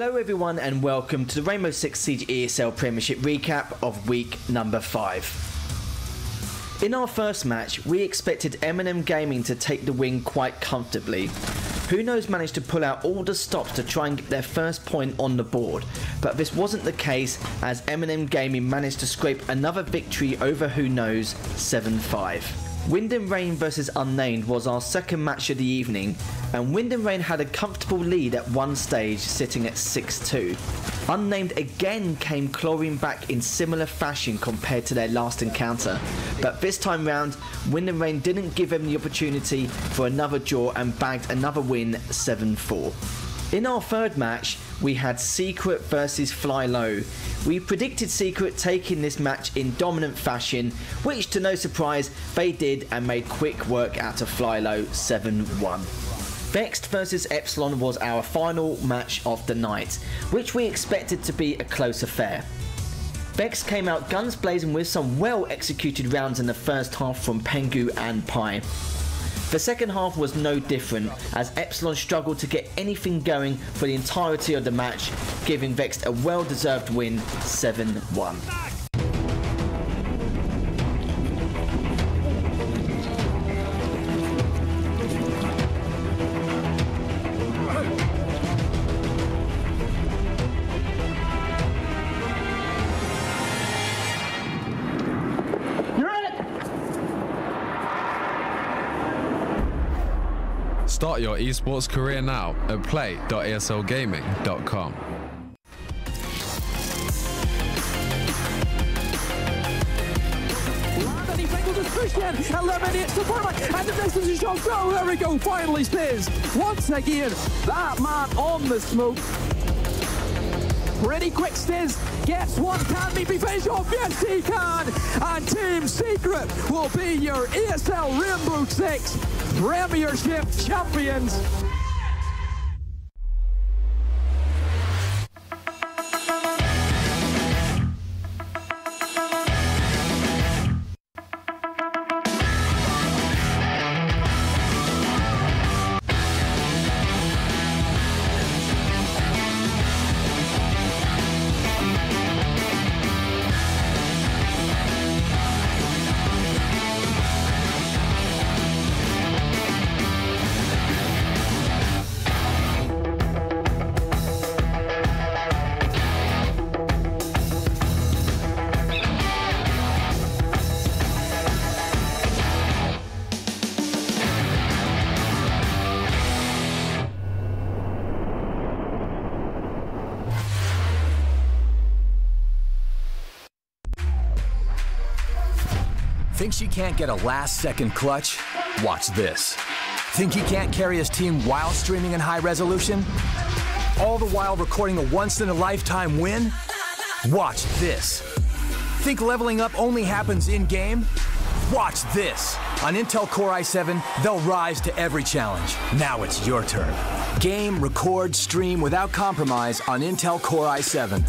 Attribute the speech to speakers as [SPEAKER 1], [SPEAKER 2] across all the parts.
[SPEAKER 1] Hello everyone and welcome to the Rainbow Six Siege ESL Premiership recap of week number 5. In our first match, we expected M&M Gaming to take the win quite comfortably. Who Knows managed to pull out all the stops to try and get their first point on the board, but this wasn't the case as M&M Gaming managed to scrape another victory over Who Knows 7-5. Wind and Rain versus Unnamed was our second match of the evening, and Wind and Rain had a comfortable lead at one stage, sitting at 6-2. Unnamed again came clawing back in similar fashion compared to their last encounter, but this time round, Wind and Rain didn't give them the opportunity for another draw and bagged another win 7-4. In our third match, we had Secret versus Fly Low. We predicted Secret taking this match in dominant fashion, which to no surprise, they did and made quick work out of Fly Low 7-1. Vexed versus Epsilon was our final match of the night, which we expected to be a close affair. Vex came out guns blazing with some well executed rounds in the first half from Pengu and Pi. The second half was no different, as Epsilon struggled to get anything going for the entirety of the match, giving Vex a well-deserved win 7-1.
[SPEAKER 2] Start your esports career now at play.eslgaming.com.
[SPEAKER 3] Pushed in, eliminates the format, and the distance is shot. Oh, there we go, finally stays. Once again, that man on the smoke. Pretty quick Stiz gets one, can he be finished off? Yes he can! And Team Secret will be your ESL Rainbow Six Premiership champions.
[SPEAKER 4] Think she can't get a last-second clutch? Watch this. Think he can't carry his team while streaming in high resolution? All the while recording a once-in-a-lifetime win? Watch this. Think leveling up only happens in-game? Watch this. On Intel Core i7, they'll rise to every challenge. Now it's your turn. Game, record, stream without compromise on Intel Core i7.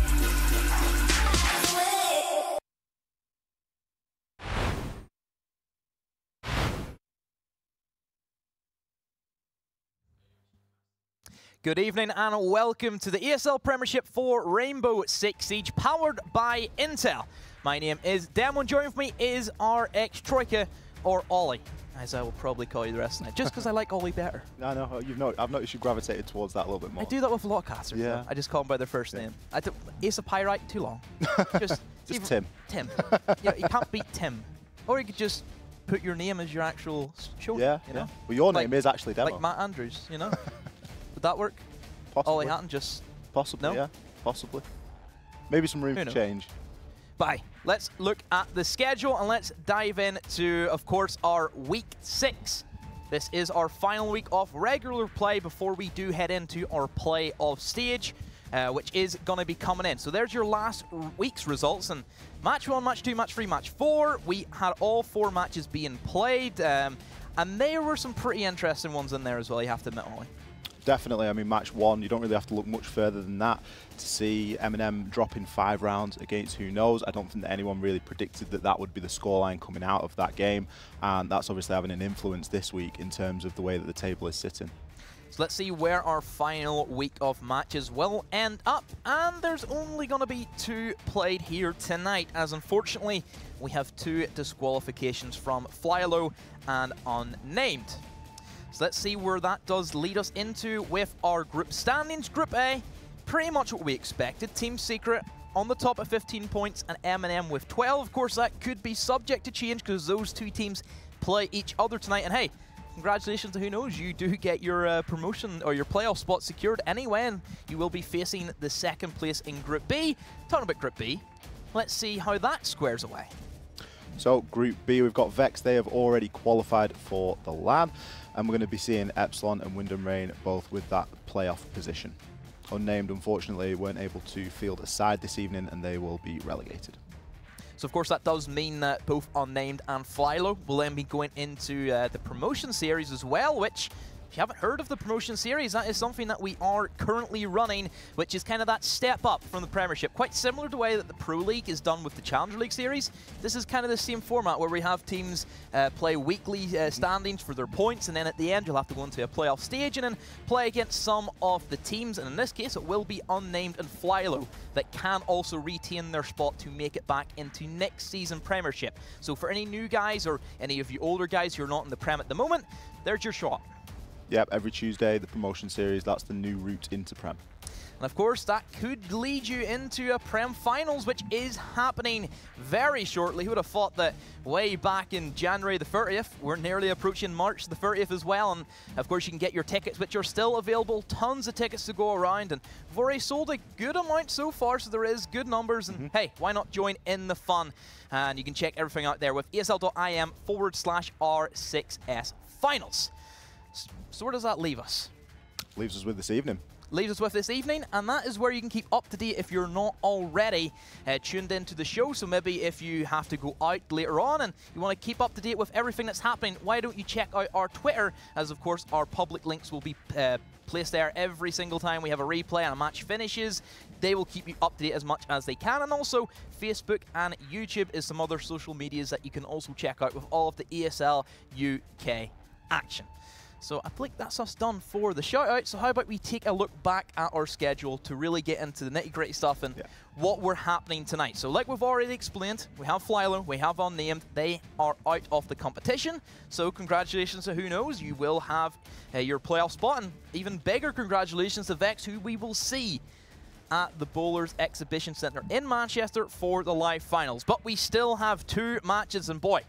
[SPEAKER 5] Good evening and welcome to the ESL Premiership for Rainbow Six Siege, powered by Intel. My name is Demo, and joining with me is our ex-Troika, or Ollie, as I will probably call you the rest of the night, just because I like Ollie better.
[SPEAKER 6] I know, I've noticed you gravitated towards that a little bit more.
[SPEAKER 5] I do that with a lot of casters.
[SPEAKER 6] Yeah.
[SPEAKER 5] I just call them by their first name. Ace of Pyrite, too long. Just
[SPEAKER 6] Tim.
[SPEAKER 5] Tim. Yeah, you can't beat Tim. Or you could just put your name as your actual show name, you know?
[SPEAKER 6] Well, your name is actually Demo.
[SPEAKER 5] Like Matt Andrews, you know? Would that work?
[SPEAKER 6] Possibly.
[SPEAKER 5] Ollie Hatton just...
[SPEAKER 6] Possibly,
[SPEAKER 5] no?
[SPEAKER 6] yeah. Possibly. Maybe some room for change.
[SPEAKER 5] Bye. Let's look at the schedule and let's dive into, of course, our Week 6. This is our final week of regular play before we do head into our play of stage, which is going to be coming in. So there's your last week's results. And Match 1, Match 2, Match 3, Match 4. We had all 4 matches being played. And there were some pretty interesting ones in there as well, you have to admit, Ollie.
[SPEAKER 6] Definitely. I mean, match 1, you don't really have to look much further than that to see M&M dropping 5 rounds against Who Knows. I don't think that anyone really predicted that that would be the scoreline coming out of that game, and that's obviously having an influence this week in terms of the way that the table is sitting.
[SPEAKER 5] So let's see where our final week of matches will end up. And there's only going to be 2 played here tonight, as unfortunately we have 2 disqualifications from Flylow and Unnamed. So let's see where that does lead us into with our group standings. Group A, pretty much what we expected. Team Secret on the top at 15 points and M&M with 12. Of course, that could be subject to change because those 2 teams play each other tonight. And hey, congratulations to who knows, you do get your promotion or your playoff spot secured anyway, and you will be facing the 2nd place in Group B. Talking about Group B, let's see how that squares away.
[SPEAKER 6] So Group B, we've got Vex. They have already qualified for the LAN, and we're going to be seeing Epsilon and Wyndham Rain both with that playoff position. Unnamed, unfortunately, weren't able to field a side this evening, and they will be relegated.
[SPEAKER 5] So of course that does mean that both Unnamed and Flylow will then be going into the promotion series as well, which, if you haven't heard of the promotion series, that is something that we are currently running, which is kind of that step up from the Premiership. Quite similar to the way that the Pro League is done with the Challenger League series. This is kind of the same format where we have teams play weekly standings for their points, and then at the end you'll have to go into a playoff stage and then play against some of the teams, and in this case it will be Unnamed and Flylow that can also retain their spot to make it back into next season Premiership. So for any new guys or any of you older guys who are not in the Prem at the moment, there's your shot.
[SPEAKER 6] Yep, every Tuesday, the promotion series, that's the new route into Prem.
[SPEAKER 5] And of course, that could lead you into a Prem Finals, which is happening very shortly. Who would have thought that way back in January the 30th? We're nearly approaching March the 30th as well. And of course, you can get your tickets, which are still available. Tons of tickets to go around. And we've already sold a good amount so far, so there is good numbers. And hey, why not join in the fun? And you can check everything out there with esl.im/R6S Finals. So where does that leave us?
[SPEAKER 6] Leaves us with this evening.
[SPEAKER 5] Leaves us with this evening, and that is where you can keep up to date if you're not already tuned into the show. So maybe if you have to go out later on and you want to keep up to date with everything that's happening, why don't you check out our Twitter, as of course our public links will be placed there every single time we have a replay and a match finishes. They will keep you up to date as much as they can, and also Facebook and YouTube is some other social medias that you can also check out with all of the ESL UK action. So I think that's us done for the shout-out. So how about we take a look back at our schedule to really get into the nitty-gritty stuff and what we're happening tonight. So like we've already explained, we have Flylow, we have Unnamed. They are out of the competition. So congratulations to who knows, you will have your playoff spot, and even bigger congratulations to Vex, who we will see at the Bowlers Exhibition Centre in Manchester for the live finals. But we still have 2 matches, and boy,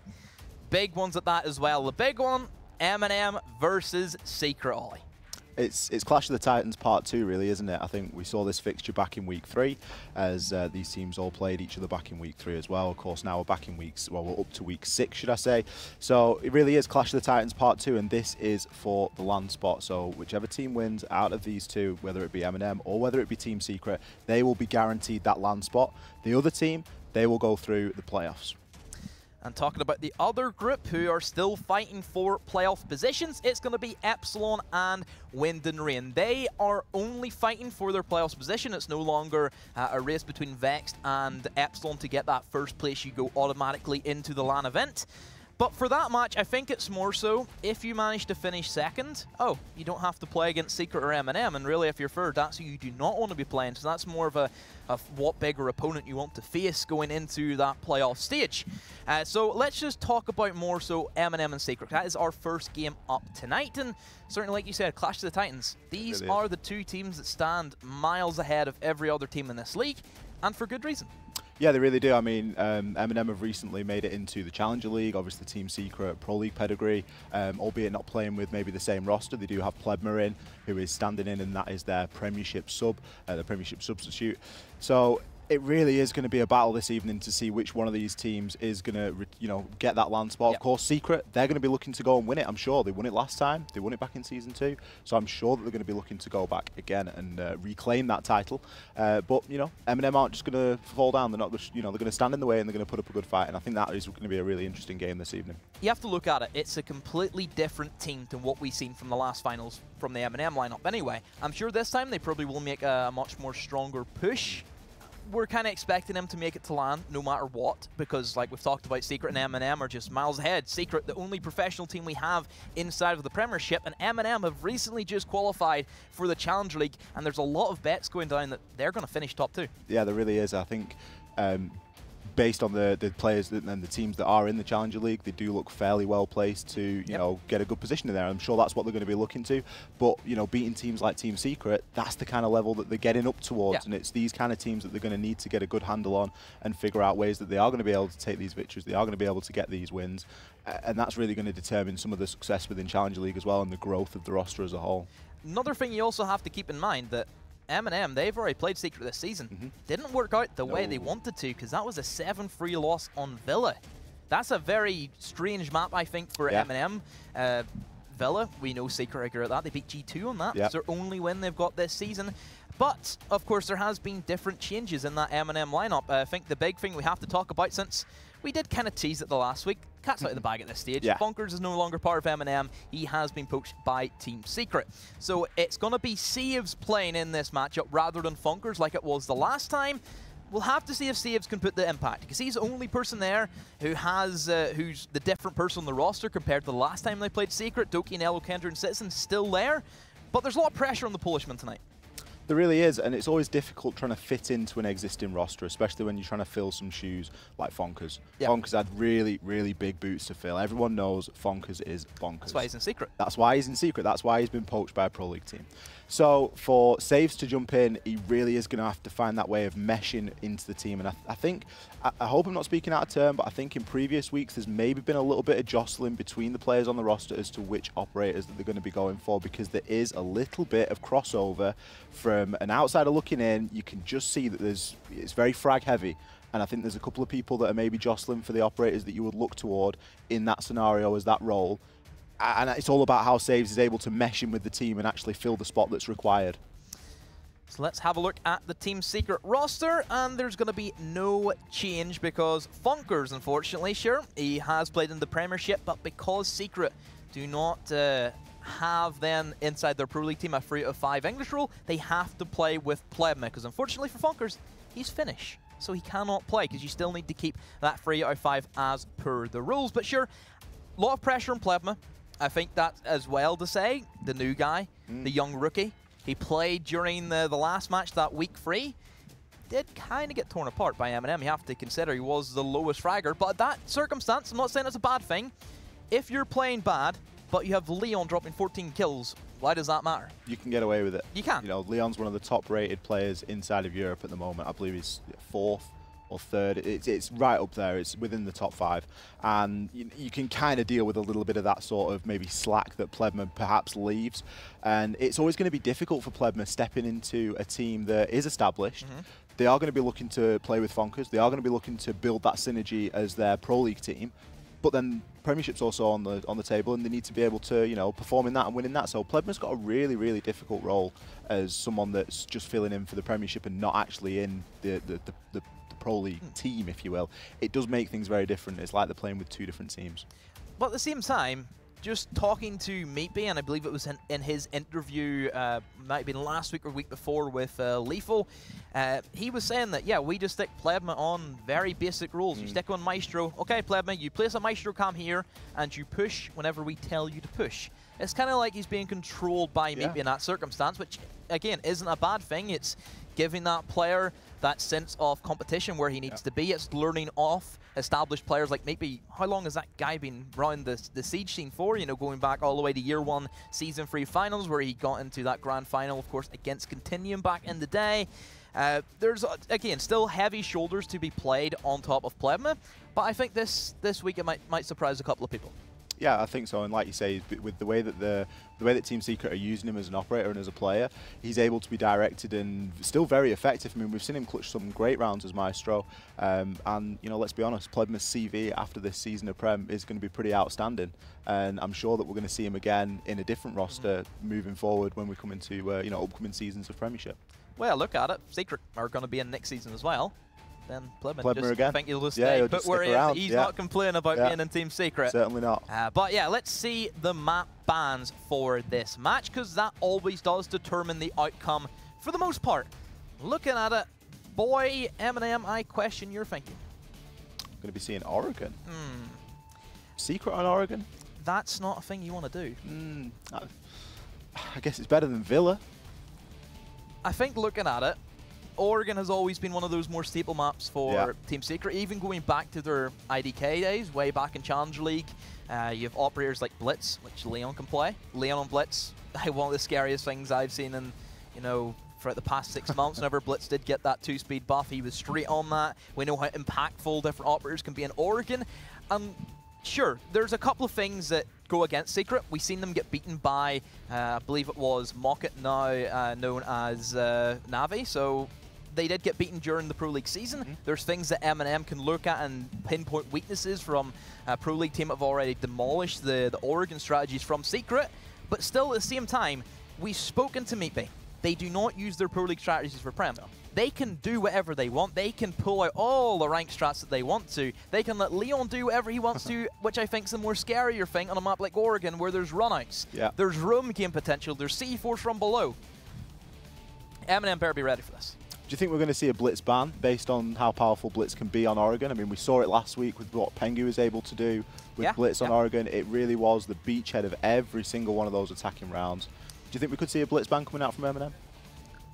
[SPEAKER 5] big ones at that as well. The big one, M&M versus Secret, Ollie.
[SPEAKER 6] It's Clash of the Titans Part 2, really, isn't it? I think we saw this fixture back in Week 3, as these teams all played each other back in Week 3 as well. Of course, now we're back in well, we're up to Week 6, should I say. So it really is Clash of the Titans Part 2, and this is for the LAN spot. So whichever team wins out of these 2, whether it be M&M or whether it be Team Secret, they will be guaranteed that LAN spot. The other team, they will go through the playoffs.
[SPEAKER 5] And talking about the other group who are still fighting for playoff positions, it's going to be Epsilon and Wyndham Rain. They are only fighting for their playoffs position. It's no longer a race between Vex and Epsilon to get that first place. You go automatically into the LAN event. But for that match, I think it's more so, if you manage to finish second, oh, you don't have to play against Secret or M&M, and really if you're third, that's who you do not want to be playing, so that's more of a what bigger opponent you want to face going into that playoff stage. So let's just talk about more so M&M and Secret. That is our first game up tonight, and certainly like you said, Clash of the Titans. These are the 2 teams that stand miles ahead of every other team in this league, and for good reason.
[SPEAKER 6] Yeah, they really do. I mean, M&M have recently made it into the Challenger League, obviously Team Secret, Pro League pedigree, albeit not playing with maybe the same roster. They do have Plebmer in, who is standing in, and that is their Premiership sub, the Premiership substitute. So it really is going to be a battle this evening to see which one of these teams is going to, get that LAN spot. Of course, Secret, they're going to be looking to go and win it, I'm sure. They won it last time. They won it back in Season 2. So I'm sure that they're going to be looking to go back again and reclaim that title. But, M&M aren't just going to fall down. They're not just, they're going to stand in the way and they're going to put up a good fight. And I think that is going to be a really interesting game this evening.
[SPEAKER 5] You have to look at it. It's a completely different team than what we've seen from the last finals from the M&M lineup anyway. I'm sure this time they probably will make a much more stronger push. we're kind of expecting them to make it to LAN no matter what, because like we've talked about, Secret and M&M are just miles ahead. Secret, the only professional team we have inside of the Premiership, and M&M have recently just qualified for the Challenger League, and there's a lot of bets going down that they're going to finish top 2.
[SPEAKER 6] Yeah, there really is. I think based on the players and the teams that are in the Challenger League, they do look fairly well placed to you know, get a good position in there. I'm sure that's what they're going to be looking to. But you know, beating teams like Team Secret, that's the kind of level that they're getting up towards, and it's these kind of teams that they're going to need to get a good handle on and figure out ways that they are going to be able to take these victories, they are going to be able to get these wins, and that's really going to determine some of the success within Challenger League as well, and the growth of the roster as a whole. Another
[SPEAKER 5] thing you also have to keep in mind that M&M, they've already played Secret this season. Didn't work out the way they wanted to, because that was a 7-3 loss on Villa. That's a very strange map, I think, for M&M. Villa, we know Secret are good at that. They beat G2 on that. It's their only win they've got this season. But, of course, there has been different changes in that M&M lineup. I think the big thing we have to talk about, since we did kind of tease it the last week, cat's out of the bag at this stage. Funkers is no longer part of M&M. He has been poached by Team Secret. So it's going to be Saves playing in this matchup rather than Funkers like it was the last time. We'll have to see if Saves can put the impact, because he's the only person there who has who's the different person on the roster compared to the last time they played Secret. Doki, Nello, Kendra, and Citizen still there, but there's a lot of pressure on the Polishman tonight.
[SPEAKER 6] There really is, and it's always difficult trying to fit into an existing roster, especially when you're trying to fill some shoes like Fonkers. Fonkers had really, really big boots to fill. Everyone knows Fonkers is bonkers.
[SPEAKER 5] That's why he's in Secret.
[SPEAKER 6] That's why he's in Secret. That's why he's been poached by a Pro League team. So for Saves to jump in, he really is going to have to find that way of meshing into the team. And I hope I'm not speaking out of turn, but I think in previous weeks there's maybe been a little bit of jostling between the players on the roster as to which operators that they're going to be going for, because there is a little bit of crossover. From an outsider looking in, you can just see that it's very frag heavy. And I think there's a couple of people that are maybe jostling for the operators that you would look toward in that scenario as that role. And it's all about how Saves is able to mesh in with the team and actually fill the spot that's required.
[SPEAKER 5] So let's have a look at the Team Secret roster, and there's going to be no change because Funkers, unfortunately, sure, he has played in the Premiership, but because Secret do not have then inside their Pro League team a 3 out of 5 English rule, they have to play with Plebma, because unfortunately for Funkers, he's Finnish, so he cannot play because you still need to keep that 3 out of 5 as per the rules. But sure, a lot of pressure on Plebma. I think that's as well to say. The new guy, the young rookie, he played during the last match, that week 3. Did kind of get torn apart by M&M. You have to consider he was the lowest fragger. But that circumstance, I'm not saying it's a bad thing. If you're playing bad, but you have Leon dropping 14 kills, why does that matter? You
[SPEAKER 6] can get away with it.
[SPEAKER 5] You can.
[SPEAKER 6] You know, Leon's one of the top-rated players inside of Europe at the moment. I believe he's 4th or 3rd. It's right up there. It's within the top 5. And you can kind of deal with a little bit of that sort of maybe slack that Plebma perhaps leaves. And it's always going to be difficult for Plebma stepping into a team that is established. They are going to be looking to play with Fonkers. They are going to be looking to build that synergy as their Pro League team. But then Premiership's also on the table, and they need to be able to, you know, perform in that and win in that. So Plebma's got a really, really difficult role as someone that's just filling in for the Premiership and not actually in the Pro League team, if you will. It does make things very different. It's like they're playing with 2 different teams.
[SPEAKER 5] But at the same time, just talking to Meatby, and I believe it was in his interview, might have been last week or week before with Lethal, he was saying that, yeah, we just stick Plebma on very basic rules. You stick on Maestro. Okay, Plebma, you place a Maestro cam here, and you push whenever we tell you to push. It's kind of like he's being controlled by Meatby in that circumstance, which, again, isn't a bad thing. It's giving that player that sense of competition where he needs to be. It's learning off established players like maybe, how long has that guy been around the Siege scene for? You know, going back all the way to Year 1 Season 3 finals where he got into that grand final, of course, against Continuum back in the day. There's, again, still heavy shoulders to be played on top of Plebma, but I think this week it might surprise a couple of people.
[SPEAKER 6] Yeah, I think so. And like you say, with the way that Team Secret are using him as an operator and as a player, he's able to be directed and still very effective. I mean, we've seen him clutch some great rounds as Maestro. And, you know, let's be honest, Plebma's CV after this season of Prem is going to be pretty outstanding. And I'm sure that we're going to see him again in a different roster moving forward when we come into, you know, upcoming seasons of Premiership.
[SPEAKER 5] Well, look at it. Secret are going to be in next season as well. Then Plebma just
[SPEAKER 6] again.
[SPEAKER 5] think he'll just stay.
[SPEAKER 6] He'll
[SPEAKER 5] but
[SPEAKER 6] just
[SPEAKER 5] where
[SPEAKER 6] stick around.
[SPEAKER 5] he's not complaining about being in Team Secret.
[SPEAKER 6] Certainly not.
[SPEAKER 5] But yeah, let's see the map bans for this match, because that always does determine the outcome for the most part. Looking at it, boy, Eminem, I question your thinking.
[SPEAKER 6] Going to be seeing Oregon. Secret on Oregon?
[SPEAKER 5] That's not a thing you want to do.
[SPEAKER 6] I guess it's better than Villa.
[SPEAKER 5] I think looking at it, Oregon has always been one of those more staple maps for Team Secret, even going back to their IDK days, way back in Challenger League. You have operators like Blitz, which Leon can play. Leon on Blitz, one of the scariest things I've seen in, throughout the past 6 months. Whenever Blitz did get that 2-speed buff, he was straight on that. We know how impactful different operators can be in Oregon. And sure, there's a couple of things that go against Secret. We've seen them get beaten by, I believe it was Mocket, now known as Navi. So they did get beaten during the Pro League season. There's things that M&M can look at and pinpoint weaknesses from a Pro League team that have already demolished the Oregon strategies from Secret. But still, at the same time, we've spoken to Meatbay. They do not use their Pro League strategies for Prem. They can do whatever they want. They can pull out all the rank strats that they want to. They can let Leon do whatever he wants to, which I think is the more scarier thing on a map like Oregon, where there's runouts. There's roam game potential. There's C4 from below. M&M better be ready for this.
[SPEAKER 6] Do you think we're going to see a Blitz ban based on how powerful Blitz can be on Oregon? I mean, we saw it last week with what Pengu was able to do with Blitz on Oregon. It really was the beachhead of every single one of those attacking rounds. Do you think we could see a Blitz ban coming out from M&M?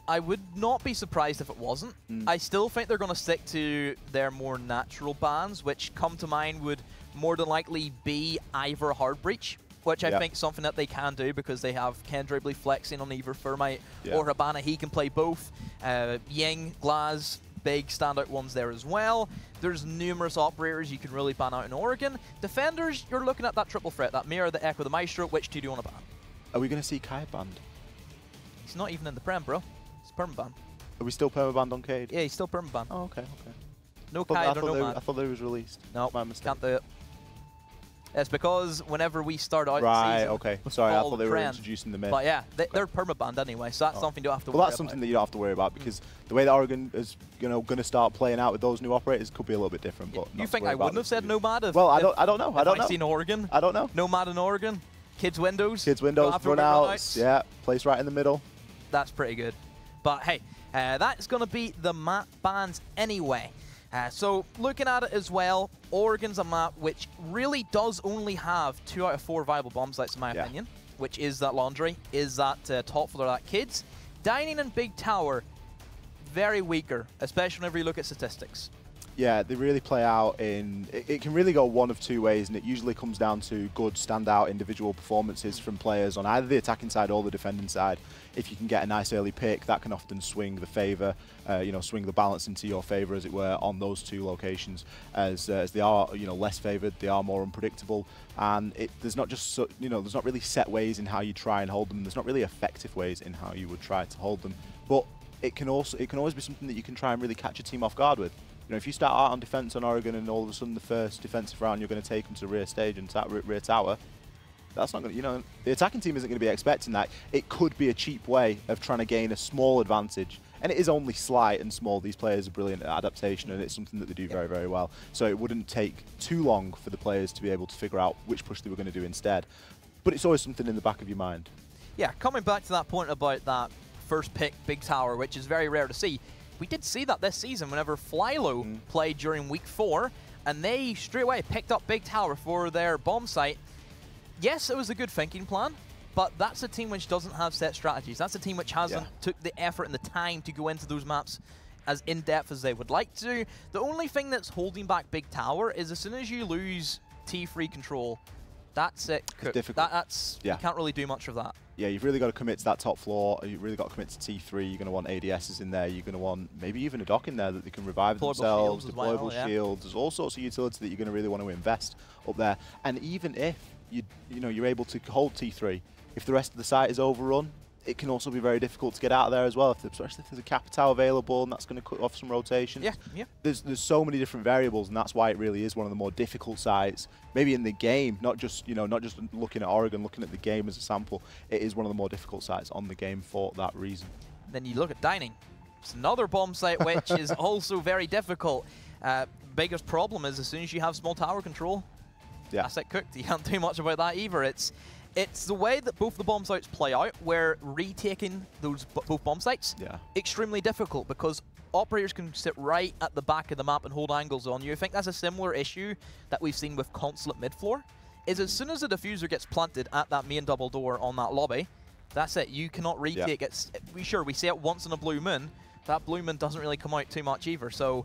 [SPEAKER 5] I would not be surprised if it wasn't. I still think they're going to stick to their more natural bans, which come to mind would more than likely be either a hard breach, which I think is something that they can do because they have Kendribbly flexing on either Thermite or Habana. He can play both. Ying, Glaz, big standout ones there as well. There's numerous operators you can really ban out in Oregon. Defenders, you're looking at that triple threat, that Mirror, the Echo, the Maestro. Which two do you want to ban?
[SPEAKER 6] Are we going to see Kai banned?
[SPEAKER 5] He's not even in the Prem, bro. It's permaban.
[SPEAKER 6] Are we still permabanned on Cade?
[SPEAKER 5] Yeah, he's still permaban.
[SPEAKER 6] Oh, okay.
[SPEAKER 5] No Kaid or Nomad.
[SPEAKER 6] I thought they was released.
[SPEAKER 5] No,
[SPEAKER 6] my mistake.
[SPEAKER 5] Can't do it. It's because whenever we start out
[SPEAKER 6] the season,
[SPEAKER 5] okay.
[SPEAKER 6] Sorry, I thought they were introducing the mid.
[SPEAKER 5] But yeah, they're permabanned anyway, so that's something you don't have to worry about.
[SPEAKER 6] Well, that's something that you don't have to worry about because the way that Oregon is going to start playing out with those new operators could be a little bit different. But
[SPEAKER 5] you think I wouldn't have said Nomad?
[SPEAKER 6] Well, I don't know. I don't know.
[SPEAKER 5] I've seen Oregon.
[SPEAKER 6] I don't know.
[SPEAKER 5] Nomad in Oregon. Kids Windows.
[SPEAKER 6] Kids Windows, runouts. Yeah, place right in the middle.
[SPEAKER 5] That's pretty good. But hey, that's going to be the map bans anyway. So looking at it as well, Oregon's a map which really does only have 2 out of 4 viable bomb sites in my opinion, which is that Laundry, is that top floor, that Kids. Dining and Big Tower, very weaker, especially whenever you look at statistics.
[SPEAKER 6] Yeah, they really play out in... It can really go one of 2 ways, and it usually comes down to good standout individual performances from players on either the attacking side or the defending side. If you can get a nice early pick, that can often swing the favour, swing the balance into your favour, as it were, on those 2 locations. As they are, less favoured, they are more unpredictable, and there's not just, there's not really set ways in how you try and hold them. There's not really effective ways in how you would try to hold them, but it can always be something that you can try and really catch a team off guard with. If you start out on defence on Oregon and all of a sudden the first defensive round you're going to take them to rear stage and rear tower, that's not going to, the attacking team isn't going to be expecting that. It could be a cheap way of trying to gain a small advantage. And it is only slight and small. These players are brilliant at adaptation and it's something that they do very, very well. So it wouldn't take too long for the players to be able to figure out which push they were going to do instead. But it's always something in the back of your mind.
[SPEAKER 5] Yeah, coming back to that point about that first pick Big Tower, which is very rare to see. We did see that this season whenever Flylo played during week 4, and they straight away picked up Big Tower for their bomb site. Yes, it was a good thinking plan, but that's a team which doesn't have set strategies. That's a team which hasn't took the effort and the time to go into those maps as in-depth as they would like to. The only thing that's holding back Big Tower is as soon as you lose T3 control, that's it.
[SPEAKER 6] It's difficult.
[SPEAKER 5] You can't really do much of that.
[SPEAKER 6] Yeah, you've really got to commit to that top floor. You've really got to commit to T3. You're going to want ADSs in there. You're going to want maybe even a dock in there that they can revive themselves. Deployable shields. There's all sorts of utility that you're going to really want to invest up there. And even if you're able to hold T3, if the rest of the site is overrun, it can also be very difficult to get out of there as well, especially if there's a Capitao available and that's going to cut off some rotations.
[SPEAKER 5] Yeah.
[SPEAKER 6] There's so many different variables, and that's why it really is one of the more difficult sites, maybe in the game, not just looking at Oregon, looking at the game as a sample. It is one of the more difficult sites on the game for that reason.
[SPEAKER 5] Then you look at Dining. It's another bomb site which is also very difficult. Biggest problem is as soon as you have small tower control, that's it cooked. You can't do much about that either. It's the way that both the bomb sites play out, where retaking those both bomb sites extremely difficult because operators can sit right at the back of the map and hold angles on you. I think that's a similar issue that we've seen with Consulate mid-floor, is as soon as the diffuser gets planted at that main double door on that lobby, that's it. You cannot retake it. We see it once in a blue moon. That blue moon doesn't really come out too much either, so...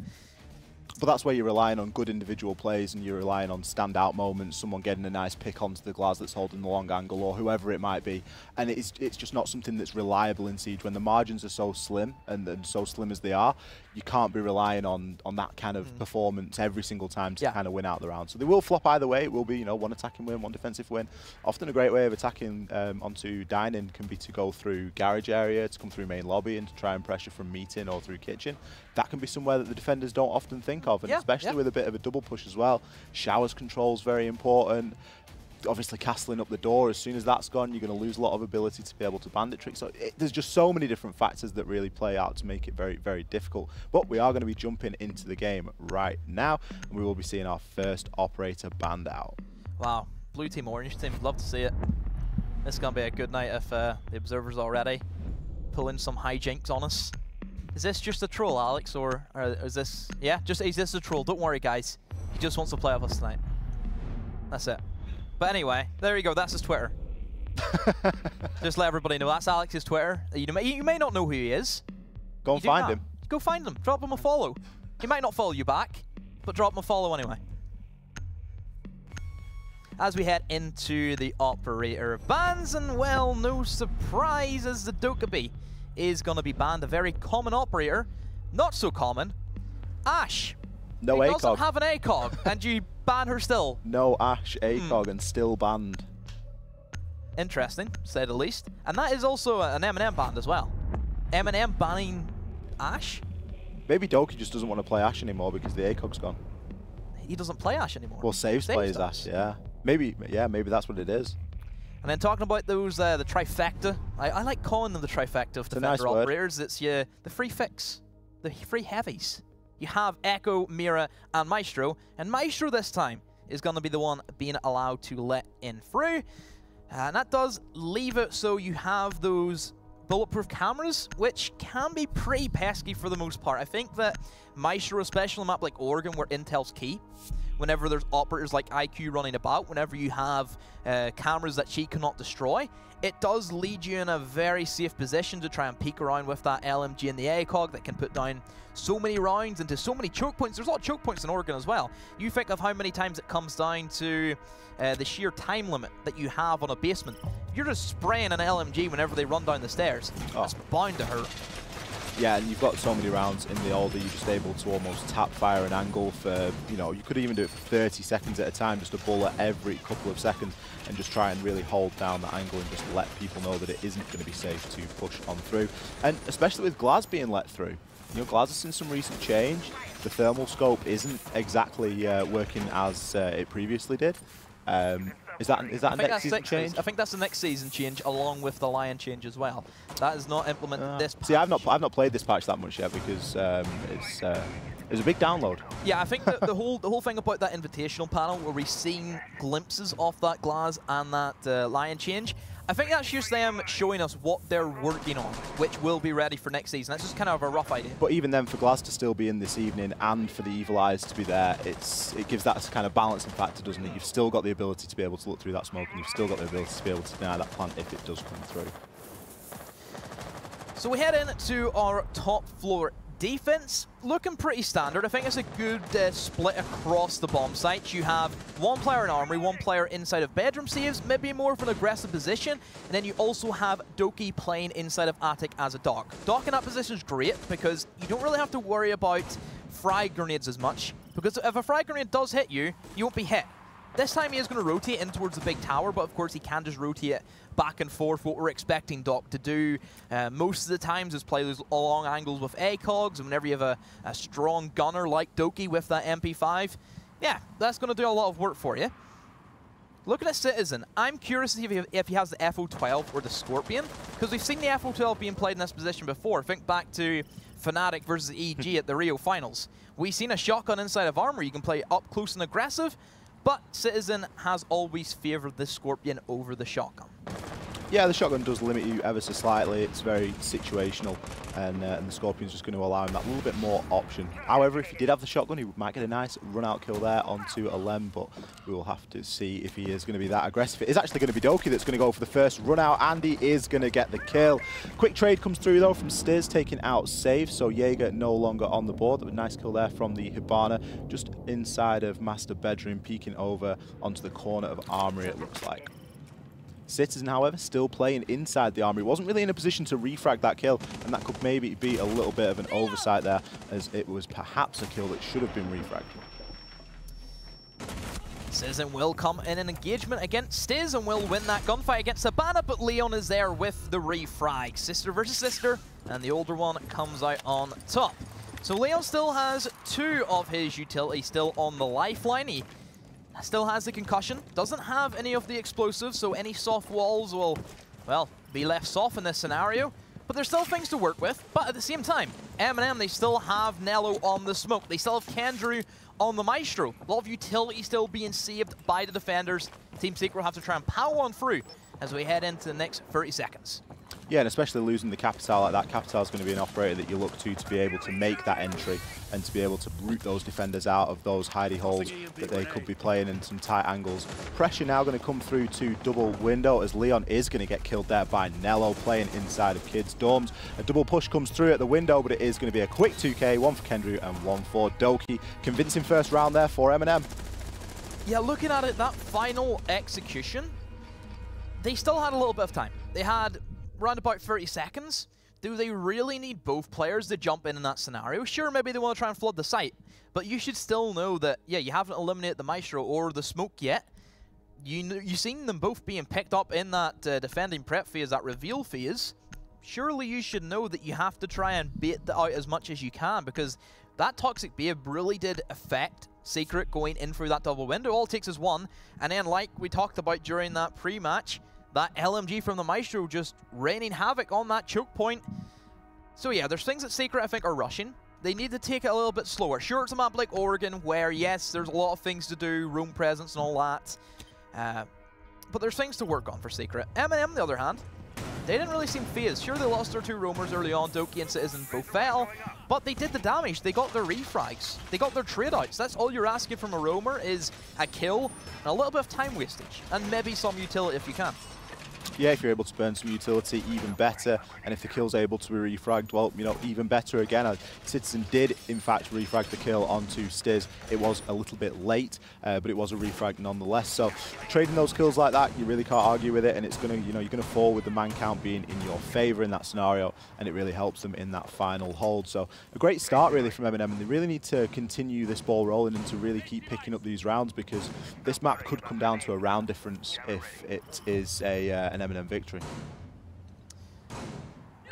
[SPEAKER 6] But that's where you're relying on good individual plays and you're relying on standout moments, someone getting a nice pick onto the Glaz that's holding the long angle or whoever it might be. And it's just not something that's reliable in Siege. When the margins are so slim and so slim as they are, you can't be relying on that kind of performance every single time to kind of win out the round. So they will flop either way. It will be, you know, one attacking win, one defensive win. Often a great way of attacking onto dining can be to go through garage area, to come through main lobby and to try and pressure from meeting or through kitchen. That can be somewhere that the defenders don't often think of, and especially with a bit of a double push as well. Showers control is very important. Obviously castling up the door, as soon as that's gone, you're going to lose a lot of ability to be able to bandit trick. So there's just so many different factors that really play out to make it very, very difficult. But we are going to be jumping into the game right now, and we will be seeing our first operator banned out.
[SPEAKER 5] Wow, blue team, orange team, love to see it. This is going to be a good night if the observers already pulling some hijinks on us. Is this just a troll, Alex, or is this... Yeah, is this a troll? Don't worry, guys. He just wants to play with us tonight. That's it. But anyway, there you go. That's his Twitter. Just let everybody know. That's Alex's Twitter. You may not know who he is.
[SPEAKER 6] Go and find him.
[SPEAKER 5] Go find him. Drop him a follow. He might not follow you back, but drop him a follow anyway. As we head into the operator bans, and well, no surprises, the Dokkaebi is going to be banned. A very common operator, not so common, Ashe.
[SPEAKER 6] No ACOG.
[SPEAKER 5] Doesn't have an ACOG, and you ban her still.
[SPEAKER 6] No Ashe ACOG and still banned.
[SPEAKER 5] Interesting, to say the least. And that is also an M&M banned as well. M&M banning Ashe?
[SPEAKER 6] Maybe Doki just doesn't want to play Ashe anymore because the ACOG's gone.
[SPEAKER 5] He doesn't play Ashe anymore.
[SPEAKER 6] Well, Saves plays Ashe, yeah. Maybe that's what it is.
[SPEAKER 5] And then talking about those, the trifecta, I like calling them the trifecta of defender operators. It's the free fix, the free heavies. You have Echo, Mira, and Maestro this time is going to be the one being allowed to let in through. And that does leave it so you have those bulletproof cameras, which can be pretty pesky for the most part. I think that Maestro, especially on a map like Oregon, where intel's key, whenever there's operators like IQ running about, whenever you have cameras that she cannot destroy, it does lead you in a very safe position to try and peek around with that LMG and the ACOG that can put down so many rounds into so many choke points. There's a lot of choke points in Oregon as well. You think of how many times it comes down to the sheer time limit that you have on a basement. If you're just spraying an LMG whenever they run down the stairs, it's bound to hurt.
[SPEAKER 6] Yeah, and you've got so many rounds in the order, you're just able to almost tap fire an angle for, you know, you could even do it for 30 seconds at a time, just a bullet every couple of seconds, and just try and really hold down that angle and just let people know that it isn't going to be safe to push on through. And especially with Glaz being let through. You know, Glaz has seen some recent change. The thermal scope isn't exactly working as it previously did. Is that a next season change?
[SPEAKER 5] I think that's the next season change, along with the Lion change as well. That is not implemented this patch.
[SPEAKER 6] See, I've not played this patch that much yet because it's a big download.
[SPEAKER 5] Yeah, I think that the whole thing about that invitational panel where we've seen glimpses of that Glaz and that Lion change, I think that's just them showing us what they're working on, which will be ready for next season. That's just kind of a rough idea.
[SPEAKER 6] But even then, for Glaz to still be in this evening and for the Evil Eyes to be there, it gives that kind of balancing factor, doesn't it? You've still got the ability to be able to look through that smoke, and you've still got the ability to be able to deny that plant if it does come through.
[SPEAKER 5] So we head into our top floor defense, looking pretty standard. I think it's a good split across the bomb sites. You have one player in armory, one player inside of bedroom saves, maybe more of an aggressive position, and then you also have Doki playing inside of attic as a dock. Dock in that position is great because you don't really have to worry about frag grenades as much, because if a frag grenade does hit you, you won't be hit. This time he is going to rotate in towards the big tower, but of course he can just rotate back and forth. What we're expecting Doc to do most of the times is play those long angles with ACOGs, and whenever you have a strong gunner like Doki with that MP5, yeah, that's going to do a lot of work for you. Looking at Citizen, I'm curious to see if he has the FO12 or the Scorpion, because we've seen the FO12 being played in this position before. Think back to Fnatic versus EG at the Rio Finals. We've seen a shotgun inside of armor. You can play up close and aggressive, but Citizen has always favored the Scorpion over the shotgun.
[SPEAKER 6] Yeah, the shotgun does limit you ever so slightly. It's very situational, and the Scorpion's just going to allow him that little bit more option. However, if he did have the shotgun, he might get a nice run-out kill there onto Alem, but we will have to see if he is going to be that aggressive. It is actually going to be Doki that's going to go for the first run-out, and he is going to get the kill. Quick trade comes through, though, from Stiz, taking out Save, so Jaeger no longer on the board. That was a nice kill there from the Hibana, just inside of Master Bedroom, peeking over onto the corner of Armory, it looks like. Citizen, however, still playing inside the Armory. Wasn't really in a position to refrag that kill, and that could maybe be a little bit of an oversight there, as it was perhaps a kill that should have been refragged.
[SPEAKER 5] Citizen will come in an engagement against Stiz and will win that gunfight against Hibana, but Leon is there with the refrag. Sister versus sister, and the older one comes out on top. So Leon still has 2 of his utility still on the lifeline. He still has the concussion, doesn't have any of the explosives, so any soft walls will, well, be left soft in this scenario. But there's still things to work with. But at the same time, M&M, they still have Nello on the smoke. They still have Kendrew on the Maestro. A lot of utility still being saved by the defenders. Team Secret will have to try and power on through as we head into the next 30 seconds.
[SPEAKER 6] Yeah, and especially losing the Capital like that. Capital is going to be an operator that you look to be able to make that entry and to be able to root those defenders out of those hidey holes that they could be playing in some tight angles. Pressure now going to come through to double window, as Leon is going to get killed there by Nello playing inside of Kids Dorms. A double push comes through at the window, but it is going to be a quick 2K, 1 for Kendrew and 1 for Doki. Convincing first round there for M&M.
[SPEAKER 5] Yeah, looking at it, that final execution, they still had a little bit of time. They had around about 30 seconds. Do they really need both players to jump in that scenario? Sure, maybe they want to try and flood the site, but you should still know that, yeah, you haven't eliminated the Maestro or the smoke yet. You've seen them both being picked up in that defending prep phase, that reveal phase. Surely you should know that you have to try and bait that out as much as you can, because that Toxic Babe really did affect Secret going in through that double window. All it takes is 1, and then like we talked about during that pre-match, that LMG from the Maestro just raining havoc on that choke point. So yeah, there's things that Secret I think are rushing. They need to take it a little bit slower. Sure, it's a map like Oregon where, yes, there's a lot of things to do, room presence and all that. But there's things to work on for Secret. M&M, on the other hand, they didn't really seem phased. Sure, they lost their 2 roamers early on. Doki and Citizen both fell, but they did the damage. They got their refrags. They got their trade-outs. That's all you're asking from a roamer, is a kill and a little bit of time wastage, and maybe some utility if you can.
[SPEAKER 6] Yeah, if you're able to burn some utility, even better. And if the kill's able to be refragged, well, you know, even better again. Citizen did, in fact, refrag the kill onto Stiz. It was a little bit late, but it was a refrag nonetheless. So trading those kills like that, you really can't argue with it. And it's going to, you know, you're going to fall with the man count being in your favor in that scenario. And it really helps them in that final hold. So a great start, really, from M&M. And they really need to continue this ball rolling and to really keep picking up these rounds, because this map could come down to a round difference if it is an M&M victory.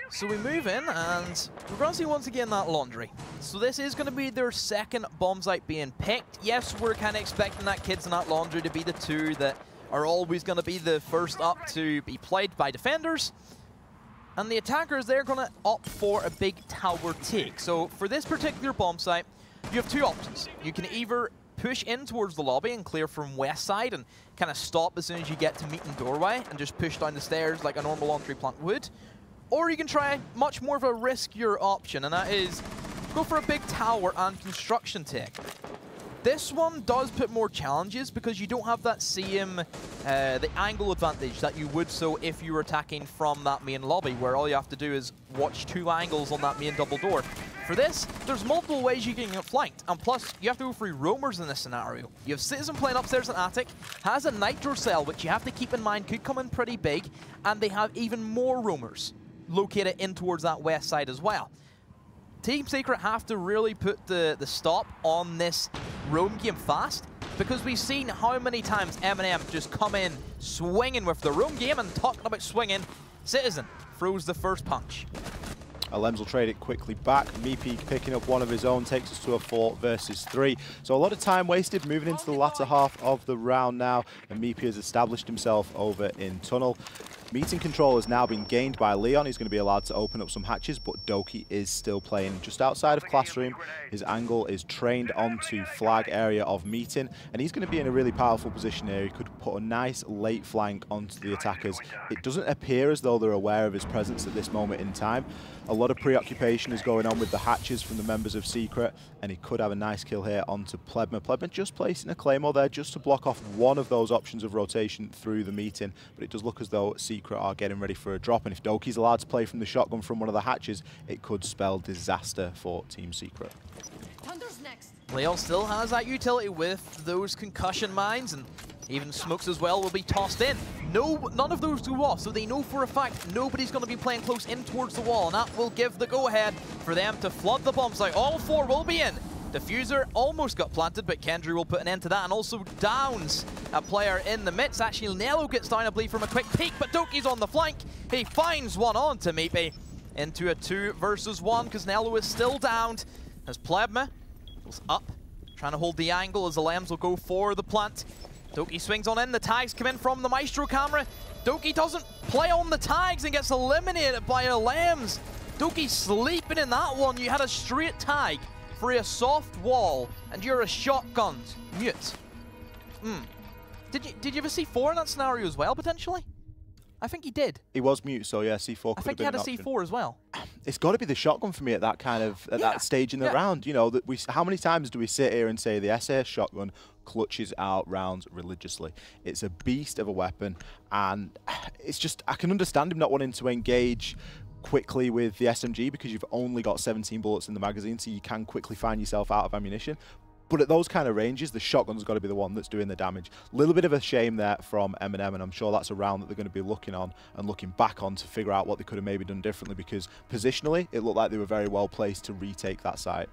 [SPEAKER 5] So we move in, and we're going to see once again that laundry. So this is going to be their second bomb site being picked. Yes, we're kind of expecting that Kids and that laundry to be the 2 that are always going to be the first up to be played by defenders. And the attackers, they're going to opt for a big tower take. So for this particular bomb site, you have 2 options. You can either push in towards the lobby and clear from west side and kind of stop as soon as you get to meeting doorway and just push down the stairs like a normal laundry plant would. Or you can try much more of a riskier option, and that is go for a big tower and construction tech. This one does put more challenges because you don't have that same the angle advantage that you would so if you were attacking from that main lobby, where all you have to do is watch 2 angles on that main double door. For this, there's multiple ways you can get flanked, and plus, you have to go through roamers in this scenario. You have Citizen playing upstairs in Attic, has a Nitro cell, which you have to keep in mind could come in pretty big, and they have even more roamers located in towards that west side as well. Team Secret have to really put the stop on this roam game fast, because we've seen how many times M&M just come in swinging with the roam game, and talking about swinging, Citizen throws the first punch.
[SPEAKER 6] Lems will trade it quickly back. Meepy picking up one of his own takes us to a 4 versus 3. So a lot of time wasted moving into the latter half of the round now, and Meepy has established himself over in Tunnel. Meeting control has now been gained by Leon. He's going to be allowed to open up some hatches, but Doki is still playing just outside of Classroom. His angle is trained onto flag area of Meeting, and he's going to be in a really powerful position here. He could put a nice late flank onto the attackers. It doesn't appear as though they're aware of his presence at this moment in time. A lot of preoccupation is going on with the hatches from the members of Secret, and he could have a nice kill here onto Plebma. Plebma just placing a Claymore there just to block off one of those options of rotation through the Meeting, but it does look as though Secret are getting ready for a drop, and if Doki's allowed to play from the shotgun from one of the hatches, it could spell disaster for Team Secret.
[SPEAKER 5] Leon still has that utility with those concussion mines, and even smokes as well will be tossed in. None of those go off, so they know for a fact nobody's going to be playing close in towards the wall, and that will give the go-ahead for them to flood the bomb site. All four will be in. Diffuser almost got planted, but Kendry will put an end to that, and also downs a player in the midst. Actually, Nello gets down, I believe, from a quick peek, but Doki's on the flank. He finds one on to Meepy into a 2 versus 1, because Nello is still downed as Plebma goes up, trying to hold the angle as the Lambs will go for the plant. Doki swings on in, the tags come in from the Maestro camera. Doki doesn't play on the tags and gets eliminated by a Lambs. Doki sleeping in that one. You had a straight tag for a soft wall, and you're a shotgun. Mute. Did you ever see 4 in that scenario as well, potentially? I think he did.
[SPEAKER 6] He was mute, so yeah, C4 could have been
[SPEAKER 5] I think he had a C4 as well.
[SPEAKER 6] It's got to be the shotgun for me at that kind of that stage in the round. You know, that how many times do we sit here and say the SAS shotgun clutches out rounds religiously? It's a beast of a weapon, and it's just, I can understand him not wanting to engage quickly with the SMG because you've only got 17 bullets in the magazine, so you can quickly find yourself out of ammunition. But at those kind of ranges, the shotgun's got to be the one that's doing the damage. A little bit of a shame there from M&M, and I'm sure that's a round that they're going to be looking on and looking back on to figure out what they could have maybe done differently, because positionally, it looked like they were very well placed to retake that site.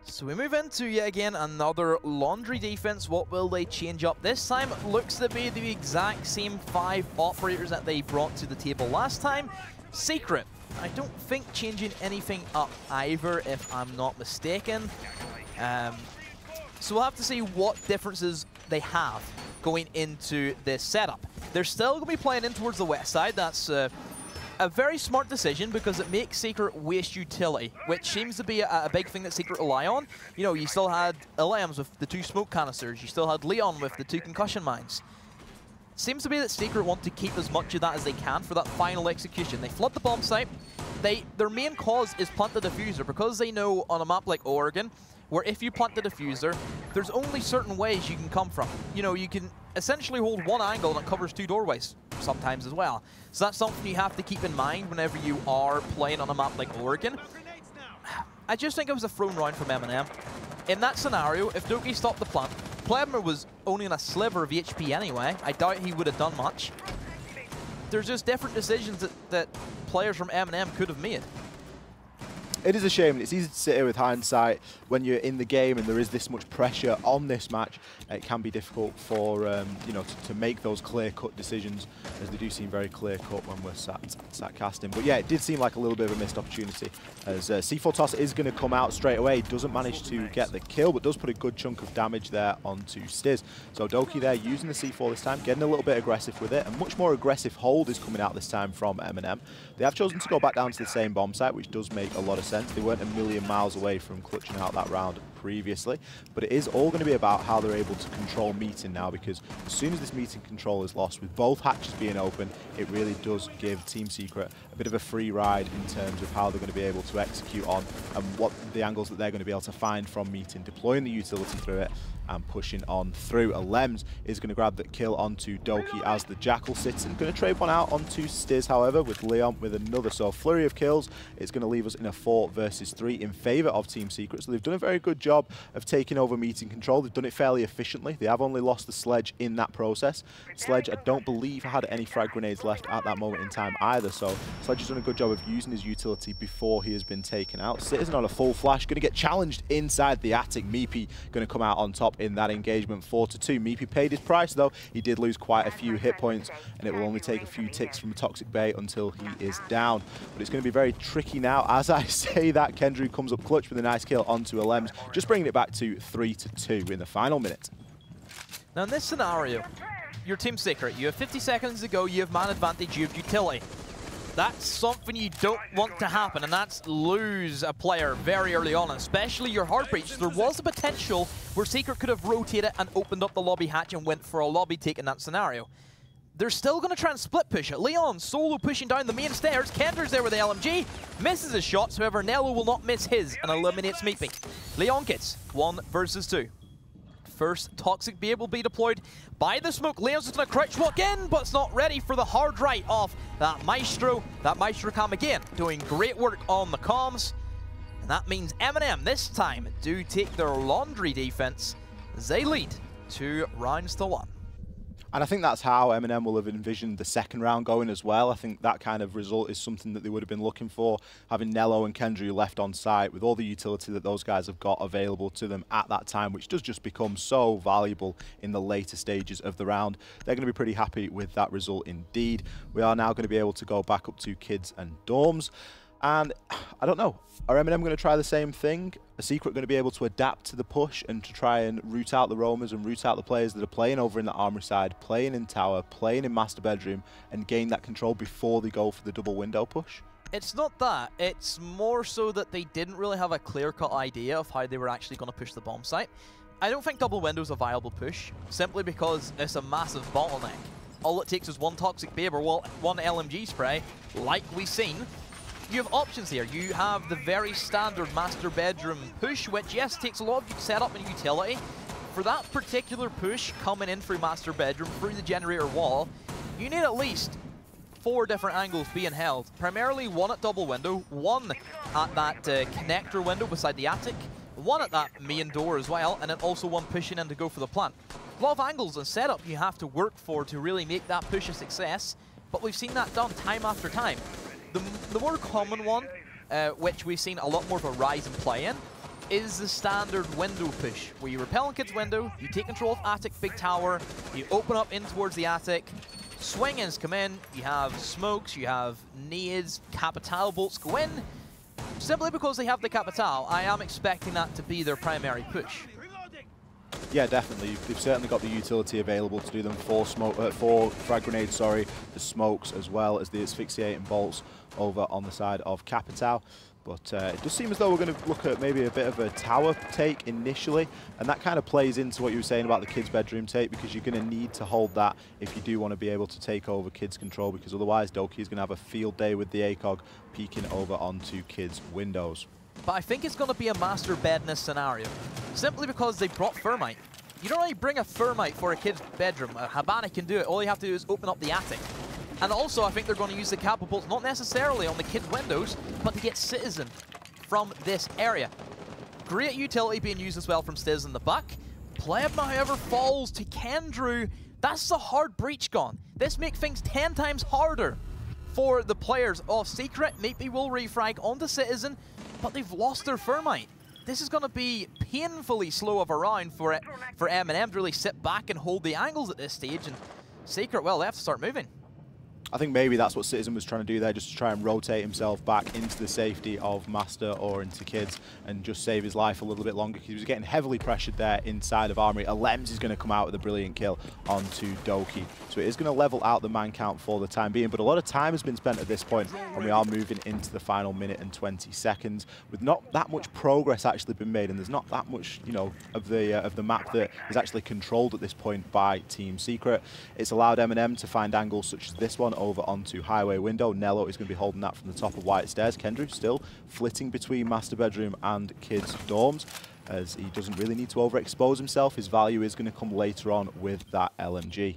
[SPEAKER 5] So we move into, yet again, another laundry defense. What will they change up this time? Looks to be the exact same 5 operators that they brought to the table last time. Secret, I don't think changing anything up either, if I'm not mistaken. So we'll have to see what differences they have going into this setup. They're still going to be playing in towards the west side. That's a very smart decision, because it makes Secret waste utility, which seems to be a big thing that Secret rely on. You know, you still had Lambs with the 2 smoke canisters. You still had Leon with the 2 concussion mines. Seems to be that Secret want to keep as much of that as they can for that final execution. They flood the bomb site. Their main cause is plant the diffuser, because they know on a map like Oregon, where if you plant the diffuser, there's only certain ways you can come from. You know, you can essentially hold one angle and it covers 2 doorways sometimes as well. So that's something you have to keep in mind whenever you are playing on a map like Oregon. I just think it was a thrown round from M&M. In that scenario, if Doki stopped the plant, Plebma was only on a sliver of HP anyway. I doubt he would have done much. There's just different decisions that players from M&M could have made.
[SPEAKER 6] It is a shame. It's easy to sit here with hindsight when you're in the game and there is this much pressure on this match. It can be difficult for you know, to make those clear-cut decisions, as they do seem very clear-cut when we're sat casting. But yeah, it did seem like a little bit of a missed opportunity, as C4 toss is going to come out straight away. Doesn't manage to get the kill, but does put a good chunk of damage there onto Stiz. So Doki there using the C4 this time, getting a little bit aggressive with it. A much more aggressive hold is coming out this time from M&M. They have chosen to go back down to the same bomb site, which does make a lot of sense. They weren't a million miles away from clutching out that round previously, but it is all going to be about how they're able to control Meeting now, because as soon as this Meeting control is lost, with both hatches being open, it really does give Team Secret a bit of a free ride in terms of how they're going to be able to execute on and what the angles that they're going to be able to find from Meeting, deploying the utility through it and pushing on through. A Lems is going to grab that kill onto Doki as the Jackal sits and going to trade one out onto Stiz, however, with Leon with another. So flurry of kills. It's going to leave us in a 4 versus 3 in favour of Team Secret. So they've done a very good job of taking over Meeting control. They've done it fairly efficiently. They have only lost the Sledge in that process. Sledge, I don't believe, had any frag grenades left at that moment in time either. So Sledge has done a good job of using his utility before he has been taken out. Citizen on a full flash, going to get challenged inside the attic. Meepy going to come out on top in that engagement, 4-2. Meepy paid his price though. He did lose quite a few hit points, and it will only take a few ticks from Toxic Bay until he is down. But it's going to be very tricky now. As I say that, Kendry comes up clutch with a nice kill onto a Lems, just bringing it back to 3-2 in the final minute.
[SPEAKER 5] Now in this scenario, Your Team Secret, you have 50 seconds to go, you have man advantage, you have utility. That's something you don't want to happen, and that's lose a player very early on, especially your hard breach. There was a potential where Secret could have rotated and opened up the lobby hatch and went for a lobby take in that scenario. They're still going to try and split push it. Leon solo pushing down the main stairs. Kendra's there with the LMG. Misses his shots, however, Nello will not miss his and eliminates Meatbeak. Leon gets 1 versus 2. First Toxic Babe will be deployed by the smoke. Leon's just going to crouch walk in, but it's not ready for the hard right off that Maestro. That Maestro cam again, doing great work on the comms. And that means M&M this time do take their laundry defense. They lead 2 rounds to 1.
[SPEAKER 6] And I think that's how M&M will have envisioned the second round going as well. I think that kind of result is something that they would have been looking for, having Nello and Kendra left on site with all the utility that those guys have got available to them at that time, which does just become so valuable in the later stages of the round. They're going to be pretty happy with that result indeed. We are now going to be able to go back up to kids and dorms. And I don't know, are M&M going to try the same thing? Are Secret going to be able to adapt to the push and to try and root out the roamers and root out the players that are playing over in the armory side, playing in tower, playing in master bedroom, and gain that control before they go for the double window push?
[SPEAKER 5] It's not that. It's more so that they didn't really have a clear-cut idea of how they were actually going to push the bomb site. I don't think double window is a viable push, simply because it's a massive bottleneck. All it takes is 1 Toxic Babe or 1 LMG spray, like we've seen. You have options here. You have the very standard master bedroom push, which, yes, takes a lot of setup and utility. For that particular push, coming in through master bedroom, through the generator wall, you need at least 4 different angles being held. Primarily 1 at double window, 1 at that connector window beside the attic, 1 at that main door as well, and then also 1 pushing in to go for the plant. A lot of angles and setup you have to work for to really make that push a success, but we've seen that done time after time. The more common one, which we've seen a lot more of a rise in play in, is the standard window push, where you repel on kids' window, you take control of attic, big tower, you open up in towards the attic, swing-ins come in, you have smokes, you have nades, capital bolts go in. Simply because they have the capital, I am expecting that to be their primary push.
[SPEAKER 6] Yeah, definitely. They've certainly got the utility available to do them. 4 frag grenades, sorry, the smokes as well as the asphyxiating bolts over on the side of Capital. But it does seem as though we're going to look at maybe a bit of a tower take initially, and that kind of plays into what you were saying about the kids' bedroom take, because you're going to need to hold that if you do want to be able to take over kids' control, because otherwise Doki is going to have a field day with the ACOG peeking over onto kids' windows.
[SPEAKER 5] But I think it's going to be a master bed in this scenario, simply because they brought Thermite. You don't really bring a Thermite for a kid's bedroom. Habana can do it. All you have to do is open up the attic. And also, I think they're going to use the catapults, not necessarily on the kids' windows, but to get Citizen from this area. Great utility being used as well from Stiz in the back. Plebma, however, falls to Kendrew. That's the hard breach gone. This makes things 10 times harder for the players of Secret. Maybe will refrag onto Citizen, but they've lost their Thermite. This is going to be painfully slow of a round for M&M to really sit back and hold the angles at this stage. And Secret, well, they have to start moving.
[SPEAKER 6] I think maybe that's what Citizen was trying to do there, just to try and rotate himself back into the safety of Master or into kids and just save his life a little bit longer, because he was getting heavily pressured there inside of Armory. Alems is going to come out with a brilliant kill onto Doki. So it is going to level out the man count for the time being, but a lot of time has been spent at this point, and we are moving into the final minute and 20 seconds with not that much progress actually been made, and there's not that much, you know, of the map that is actually controlled at this point by Team Secret. It's allowed M&M to find angles such as this one over onto highway window. Nello is going to be holding that from the top of White Stairs. Kendrew still flitting between master bedroom and kids' dorms, as he doesn't really need to overexpose himself. His value is going to come later on with that LMG.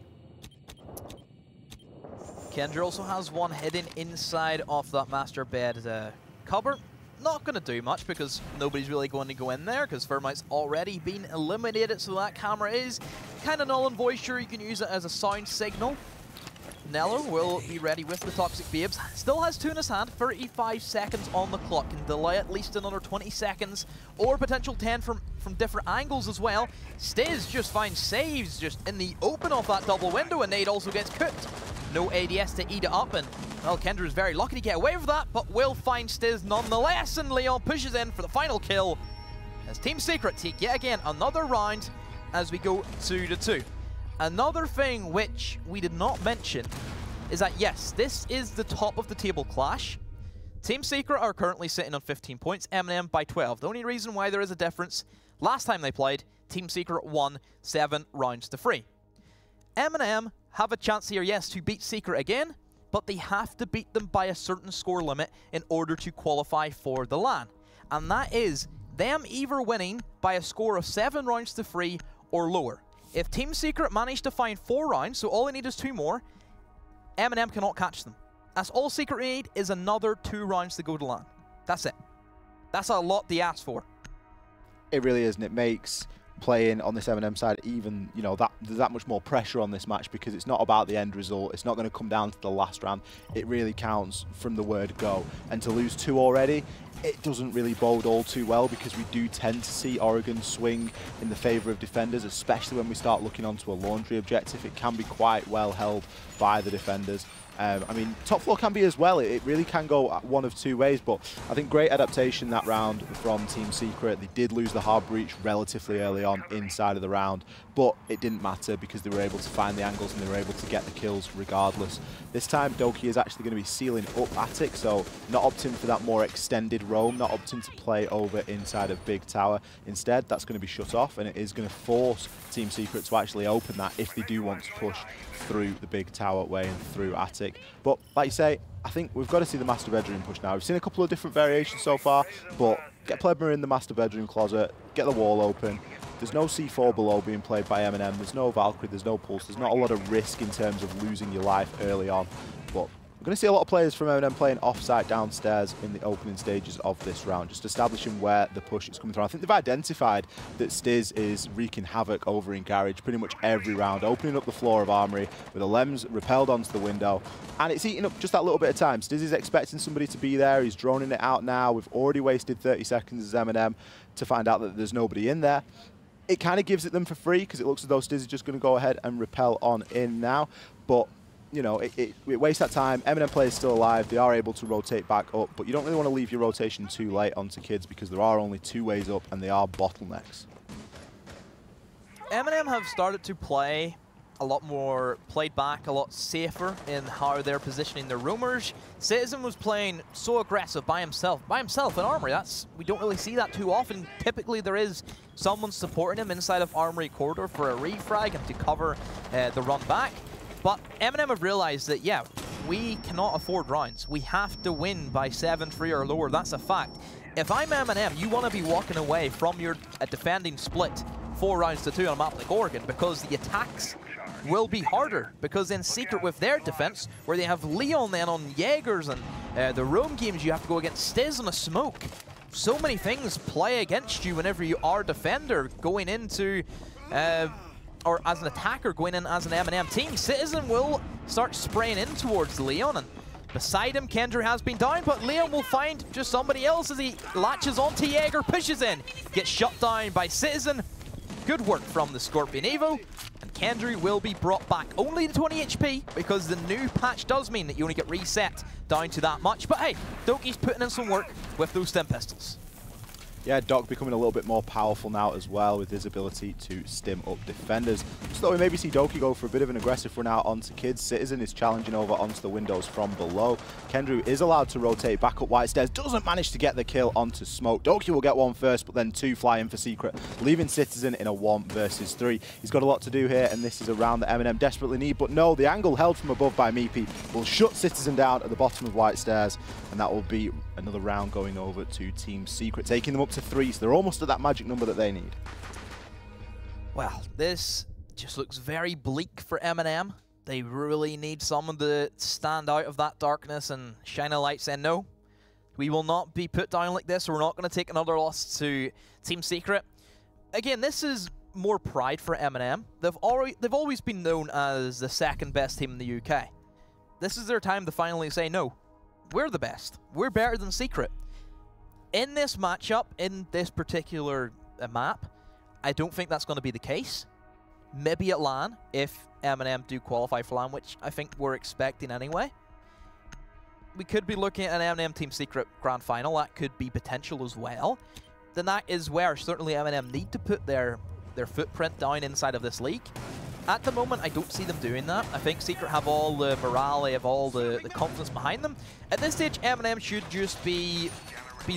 [SPEAKER 5] Kendrew also has one hidden inside of that master bed cupboard. Not going to do much because nobody's really going to go in there, because Thermite's already been eliminated, so that camera is kind of null and void. Sure, you can use it as a sound signal. Nello will be ready with the Toxic Babes. Still has 2 in his hand, 35 seconds on the clock. Can delay at least another 20 seconds, or potential 10 from different angles as well. Stiz just finds saves just in the open of that double window, and Nade also gets cooked. No ADS to eat it up, and well, Kendra is very lucky to get away with that, but will find Stiz nonetheless, and Leon pushes in for the final kill as Team Secret take yet again another round as we go 2-2. Another thing which we did not mention is that, yes, this is the top of the table clash. Team Secret are currently sitting on 15 points, M&M by 12. The only reason why there is a difference, last time they played, Team Secret won 7 rounds to 3. M&M have a chance here, yes, to beat Secret again, but they have to beat them by a certain score limit in order to qualify for the LAN. And that is them either winning by a score of 7 rounds to 3 or lower. If Team Secret manage to find 4 rounds, so all they need is 2 more, M&M cannot catch them. That's all Secret need, is another 2 rounds to go to LAN. That's it. That's a lot they ask for.
[SPEAKER 6] It really is, and it makes playing on this M&M side even, you know, there's that much more pressure on this match because it's not about the end result. It's not going to come down to the last round. It really counts from the word go. And to lose 2 already, it doesn't really bode all too well because we do tend to see Oregon swing in the favour of defenders, especially when we start looking onto a laundry objective. It can be quite well held by the defenders. I mean, top floor can be as well. It really can go one of 2 ways, but I think great adaptation that round from Team Secret. They did lose the hard breach relatively early on inside of the round, but it didn't matter because they were able to find the angles and they were able to get the kills regardless. This time, Doki is actually going to be sealing up Attic, so not opting for that more extended roam, not opting to play over inside of Big Tower. Instead, that's going to be shut off, and it is going to force Team Secret to actually open that if they do want to push through the Big Tower way and through Attic. But like you say, I think we've got to see the master bedroom push now. We've seen a couple of different variations so far, but get Plebmer in the master bedroom closet, get the wall open. There's no C4 below being played by M&M, there's no Valkyrie, there's no Pulse, there's not a lot of risk in terms of losing your life early on. But we're going to see a lot of players from M&M playing offsite downstairs in the opening stages of this round, just establishing where the push is coming from. I think they've identified that Stiz is wreaking havoc over in Garage pretty much every round, opening up the floor of Armory with a Lems repelled onto the window, and it's eating up just that little bit of time. Stiz is expecting somebody to be there, he's droning it out now. We've already wasted 30 seconds as M&M to find out that there's nobody in there. It kind of gives it them for free because it looks as though Stiz is just going to go ahead and repel on in now, but you know, it wastes that time. M&M players still alive. They are able to rotate back up, but you don't really want to leave your rotation too late onto kids because there are only 2 ways up and they are bottlenecks.
[SPEAKER 5] M&M have started to play a lot more played back, a lot safer in how they're positioning their roamers. Citizen was playing so aggressive by himself in Armory. We don't really see that too often. Typically there is someone supporting him inside of Armory corridor for a refrag and to cover the run back. But M&M have realized that, yeah, we cannot afford rounds. We have to win by 7-3 or lower. That's a fact. If I'm M&M, you want to be walking away from your defending split 4 rounds to 2 on a map like Oregon because the attacks will be harder. Because in Secret with their defense, where they have Leon then on Jaegers and the roam games, you have to go against Stiz on a smoke. So many things play against you whenever you are a defender going into... or as an attacker going in as an M&M team. Citizen will start spraying in towards Leon, and beside him Kendra has been down, but Leon will find just somebody else as he latches onto Jaeger, pushes in, gets shut down by Citizen. Good work from the Scorpion Evo, and Kendry will be brought back only to 20 HP because the new patch does mean that you only get reset down to that much. But hey, Doki's putting in some work with those stim pistols.
[SPEAKER 6] Yeah, Doc becoming a little bit more powerful now as well with his ability to stim up defenders. Just thought we maybe see Doki go for a bit of an aggressive run out onto kids. Citizen is challenging over onto the windows from below. Kendrew is allowed to rotate back up White Stairs, doesn't manage to get the kill onto Smoke. Doki will get one first, but then 2 fly in for Secret, leaving Citizen in a 1 versus 3. He's got a lot to do here, and this is a round that M&M desperately need, but no, the angle held from above by Meepy will shut Citizen down at the bottom of White Stairs, and that will be another round going over to Team Secret, taking them up to 3, so they're almost at that magic number that they need.
[SPEAKER 5] Well, this just looks very bleak for M&M. They really need someone to stand out of that darkness and shine a light saying, no, we will not be put down like this, or we're not going to take another loss to Team Secret. Again, this is more pride for M&M. They've always been known as the 2nd best team in the UK. This is their time to finally say, no, we're the best. We're better than Secret. In this matchup, in this particular map, I don't think that's going to be the case. Maybe at LAN, if M&M do qualify for LAN, which I think we're expecting anyway. We could be looking at an M&M Team Secret Grand Final. That could be potential as well. Then that is where certainly M&M need to put their footprint down inside of this league. At the moment, I don't see them doing that. I think Secret have all the morale, they have all the confidence behind them. At this stage, M&M should just be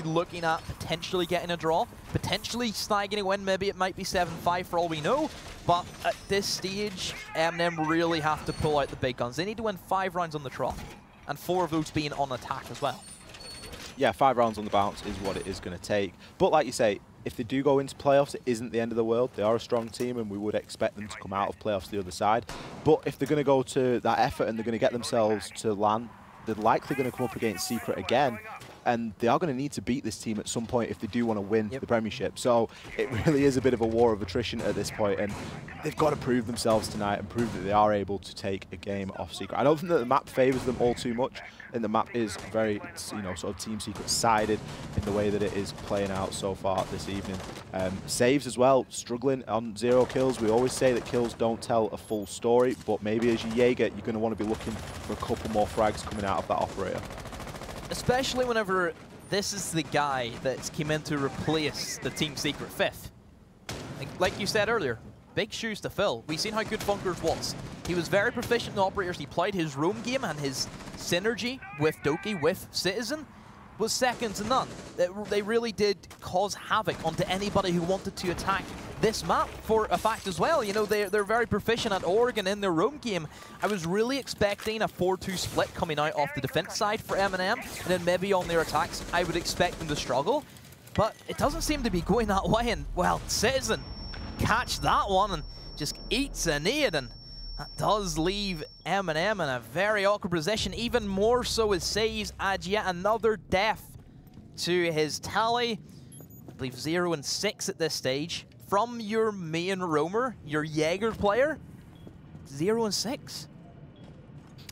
[SPEAKER 5] looking at potentially getting a draw, potentially snagging a win. Maybe it might be 7-5 for all we know. But at this stage, M&M really have to pull out the big guns. They need to win 5 rounds on the trot, and 4 of those being on attack as well.
[SPEAKER 6] Yeah, 5 rounds on the bounce is what it is going to take. But like you say, if they do go into playoffs, it isn't the end of the world. They are a strong team, and we would expect them to come out of playoffs the other side. But if they're going to go to that effort and they're going to get themselves to LAN, they're likely going to come up against Secret again. And they are going to need to beat this team at some point if they do want to win the Premiership. So it really is a bit of a war of attrition at this point, and they've got to prove themselves tonight and prove that they are able to take a game off Secret. I don't think that the map favours them all too much, and the map is very, you know, sort of Team Secret sided in the way that it is playing out so far this evening. Saves as well, struggling on 0 kills. We always say that kills don't tell a full story, but maybe as your Jaeger, you're going to want to be looking for a couple more frags coming out of that operator.
[SPEAKER 5] Especially whenever this is the guy that's came in to replace the Team Secret 5th. Like you said earlier, big shoes to fill. We've seen how good Funkers was. He was very proficient in operators. He played his roam game, and his synergy with Doki, with Citizen, was second to none. They really did cause havoc onto anybody who wanted to attack this map for a fact as well. You know, they're very proficient at Oregon in their roam game. I was really expecting a 4-2 split coming out off the defense side for M&M, and then maybe on their attacks, I would expect them to struggle. But it doesn't seem to be going that way, and, well, Citizen catch that one and just eats a nade, and that does leave M&M in a very awkward position, even more so as Saves adds yet another death to his tally. I believe 0 and 6 at this stage. From your main roamer, your Jaeger player, 0 and 6.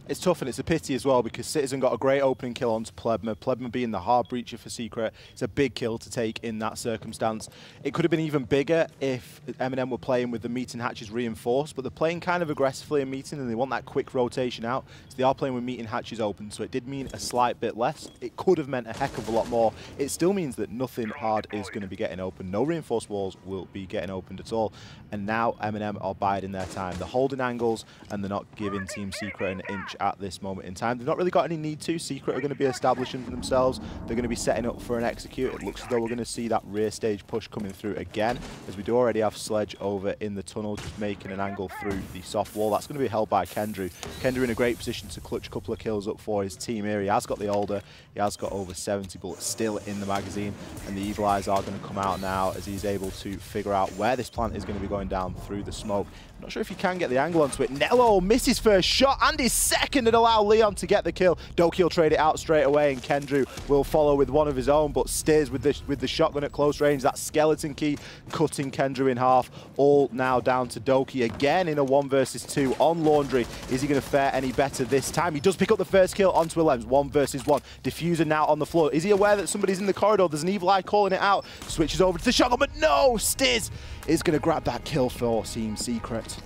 [SPEAKER 6] It's tough, and it's a pity as well, because Citizen got a great opening kill onto Plebma. Plebma being the hard breacher for Secret. It's a big kill to take in that circumstance. It could have been even bigger if M&M were playing with the meeting hatches reinforced, but they're playing kind of aggressively in meeting, and they want that quick rotation out. So they are playing with meeting hatches open, so it did mean a slight bit less. It could have meant a heck of a lot more. It still means that nothing hard is going to be getting open. No reinforced walls will be getting opened at all. And now M&M are biding their time. They're holding angles, and they're not giving Team Secret an inch at this moment in time. They've not really got any need to. Secret are going to be establishing for themselves. They're going to be setting up for an execute. It looks as though we're going to see that rear stage push coming through again, as we do already have Sledge over in the tunnel, just making an angle through the soft wall. That's going to be held by Kendrew. Kendrew in a great position to clutch a couple of kills up for his team here. He has got the older. He has got over 70 bullets still in the magazine, and the Evil Eyes are going to come out now as he's able to figure out where this plant is going to be going down through the smoke. I'm not sure if he can get the angle onto it. Nello misses first shot and his second, and allow Leon to get the kill. Doki will trade it out straight away, and Kendrew will follow with one of his own, but stays with the shotgun at close range. That skeleton key cutting Kendrew in half. All now down to Doki again in a 1 versus 2 on Laundry. Is he going to fare any better this time? He does pick up the first kill onto Alems. 1 versus 1. Diffuser now on the floor. Is he aware that somebody's in the corridor? There's an Evil Eye calling it out. Switches over to the shotgun, but no! Stiz is going to grab that kill for Team Secret.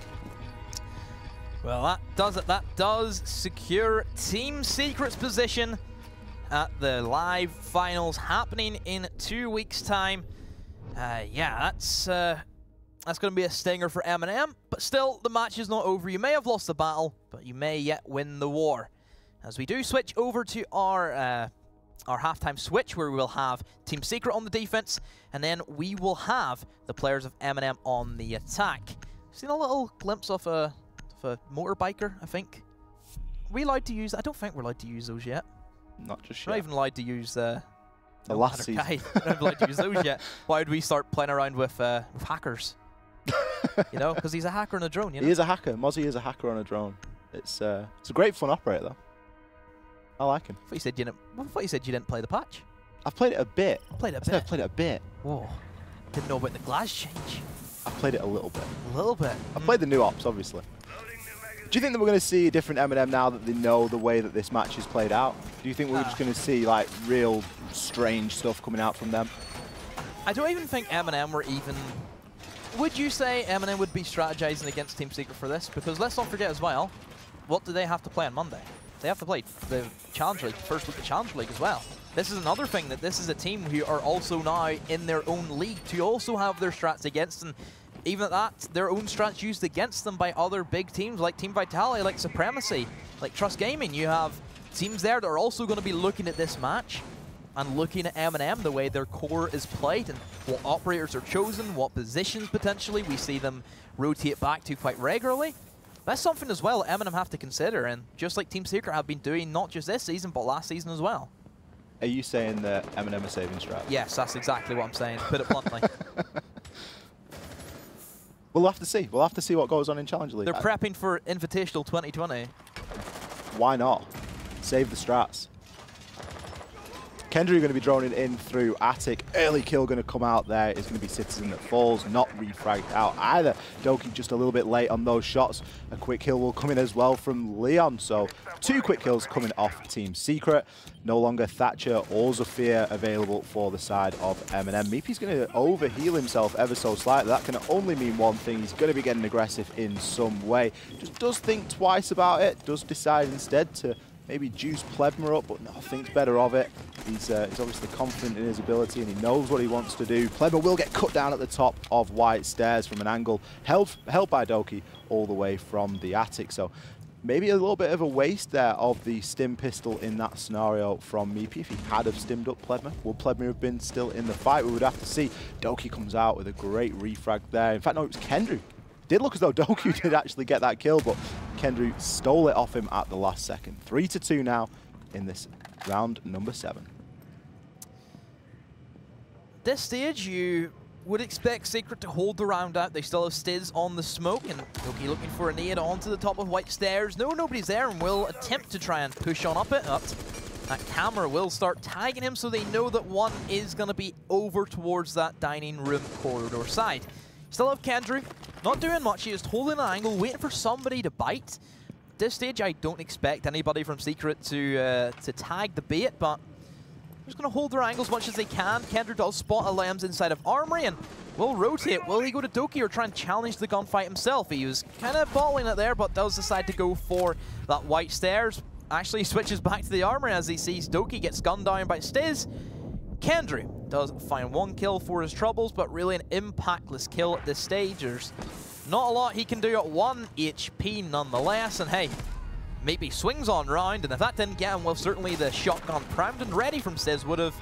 [SPEAKER 5] Well, that does it. That does secure Team Secret's position at the live finals happening in 2 weeks' time. Yeah, that's going to be a stinger for M&M, but still, the match is not over. You may have lost the battle, but you may yet win the war. As we do switch over to our halftime switch, where we will have Team Secret on the defense, and then we will have the players of M&M on the attack. Seen a little glimpse of a motorbiker, I think. Are we allowed to use? I don't think we're allowed to use those yet.
[SPEAKER 6] Not just yet.
[SPEAKER 5] We're not even allowed to use the
[SPEAKER 6] last season.
[SPEAKER 5] We're not allowed to use those yet. Why would we start playing around with hackers? You know, because he's a hacker on a drone. You know?
[SPEAKER 6] He is a hacker. Mozzie is a hacker on a drone. It's a great fun operator though. I like him.
[SPEAKER 5] I thought you said you didn't play the patch.
[SPEAKER 6] I've played it a bit.
[SPEAKER 5] Played it a bit.
[SPEAKER 6] I've played it a bit.
[SPEAKER 5] Whoa. Didn't know about the glass change.
[SPEAKER 6] I've played it a little bit.
[SPEAKER 5] A little bit.
[SPEAKER 6] I've played the new ops, obviously. Do you think that we're going to see a different M&M now that they know the way that this match is played out? Do you think we're just going to see like real strange stuff coming out from them?
[SPEAKER 5] I don't even think M&M were even... Would you say M&M would be strategizing against Team Secret for this? Because let's not forget as well, what do they have to play on Monday? They have to play the Challenge League, first week of Challenge League as well. This is another thing, that this is a team who are also now in their own league to also have their strats against, and even at that, their own strats used against them by other big teams like Team Vitality, like Supremacy, like Trust Gaming. You have teams there that are also going to be looking at this match and looking at M&M, the way their core is played and what operators are chosen, what positions potentially we see them rotate back to quite regularly. That's something as well M&M have to consider, and just like Team Secret have been doing not just this season but last season as well.
[SPEAKER 6] Are you saying that M&M are saving strats?
[SPEAKER 5] Yes, that's exactly what I'm saying, put it bluntly.
[SPEAKER 6] We'll have to see. We'll have to see what goes on in Challenger League.
[SPEAKER 5] They're prepping for Invitational 2020.
[SPEAKER 6] Why not? Save the strats. Kendry going to be droning in through Attic. Early kill going to come out there. It's going to be Citizen that falls, not refragged out either. Doki just a little bit late on those shots. A quick kill will come in as well from Leon. So 2 quick kills coming off Team Secret. No longer Thatcher or Zafir available for the side of M&M. Meepy's going to overheal himself ever so slightly. That can only mean one thing. He's going to be getting aggressive in some way. Just does think twice about it. Does decide instead to maybe juice Plebmer up, but no, thinks better of it. He's obviously confident in his ability and he knows what he wants to do. Plebmer will get cut down at the top of White Stairs from an angle held by Doki all the way from the attic. So maybe a little bit of a waste there of the stim pistol in that scenario from Meepy. If he had have stimmed up Plebmer, would Plebmer have been still in the fight? We would have to see. Doki comes out with a great refrag there. In fact, no, it was Kendry. Did look as though Doku did actually get that kill, but Kendry stole it off him at the last second. 3-2 now in this round number 7.
[SPEAKER 5] This stage, you would expect Secret to hold the round out. They still have Stiz on the smoke, and Doki looking for a nade onto the top of White Stairs. No, nobody's there, and will attempt to try and push on up it. That camera will start tagging him, so they know that one is going to be over towards that dining room corridor side. Still have Kendry, not doing much. He is holding an angle, waiting for somebody to bite. At this stage, I don't expect anybody from Secret to tag the bait, but they're just going to hold their angle as much as they can. Kendry does spot a Lambs inside of Armory and will rotate. Will he go to Doki or try and challenge the gunfight himself? He was kind of bottling it there, but does decide to go for that White Stairs. Actually switches back to the Armory as he sees Doki gets gunned down by Stiz. Kendry does find 1 kill for his troubles, but really an impactless kill at this stage. There's not a lot he can do at 1 HP nonetheless, and hey, maybe swings on round, and if that didn't get him, well, certainly the shotgun primed and ready from Stiz would have.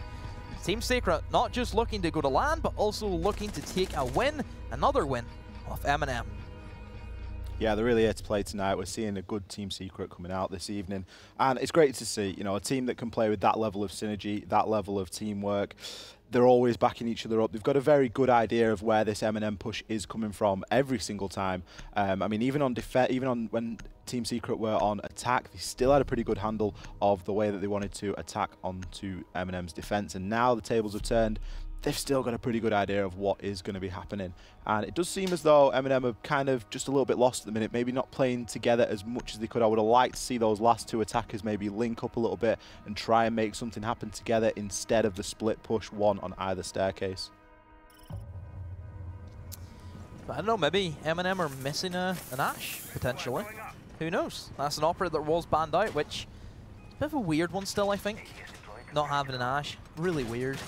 [SPEAKER 5] Team Secret not just looking to go to land, but also looking to take a win, another win off M&M.
[SPEAKER 6] Yeah, they're really here to play tonight. We're seeing a good Team Secret coming out this evening. And it's great to see, you know, a team that can play with that level of synergy, that level of teamwork. They're always backing each other up. They've got a very good idea of where this M&M push is coming from every single time. I mean, even on when Team Secret were on attack, they still had a pretty good handle of the way that they wanted to attack onto M&M's defense. And now the tables have turned. They've still got a pretty good idea of what is going to be happening. And it does seem as though M&M are kind of just a little bit lost at the minute, maybe not playing together as much as they could. I would have liked to see those last 2 attackers maybe link up a little bit and try and make something happen together instead of the split push, one on either staircase.
[SPEAKER 5] I don't know, maybe M&M are missing an Ashe, potentially. Who knows? That's an operator that was banned out, which is a bit of a weird one still, I think. Not having an Ashe, really weird.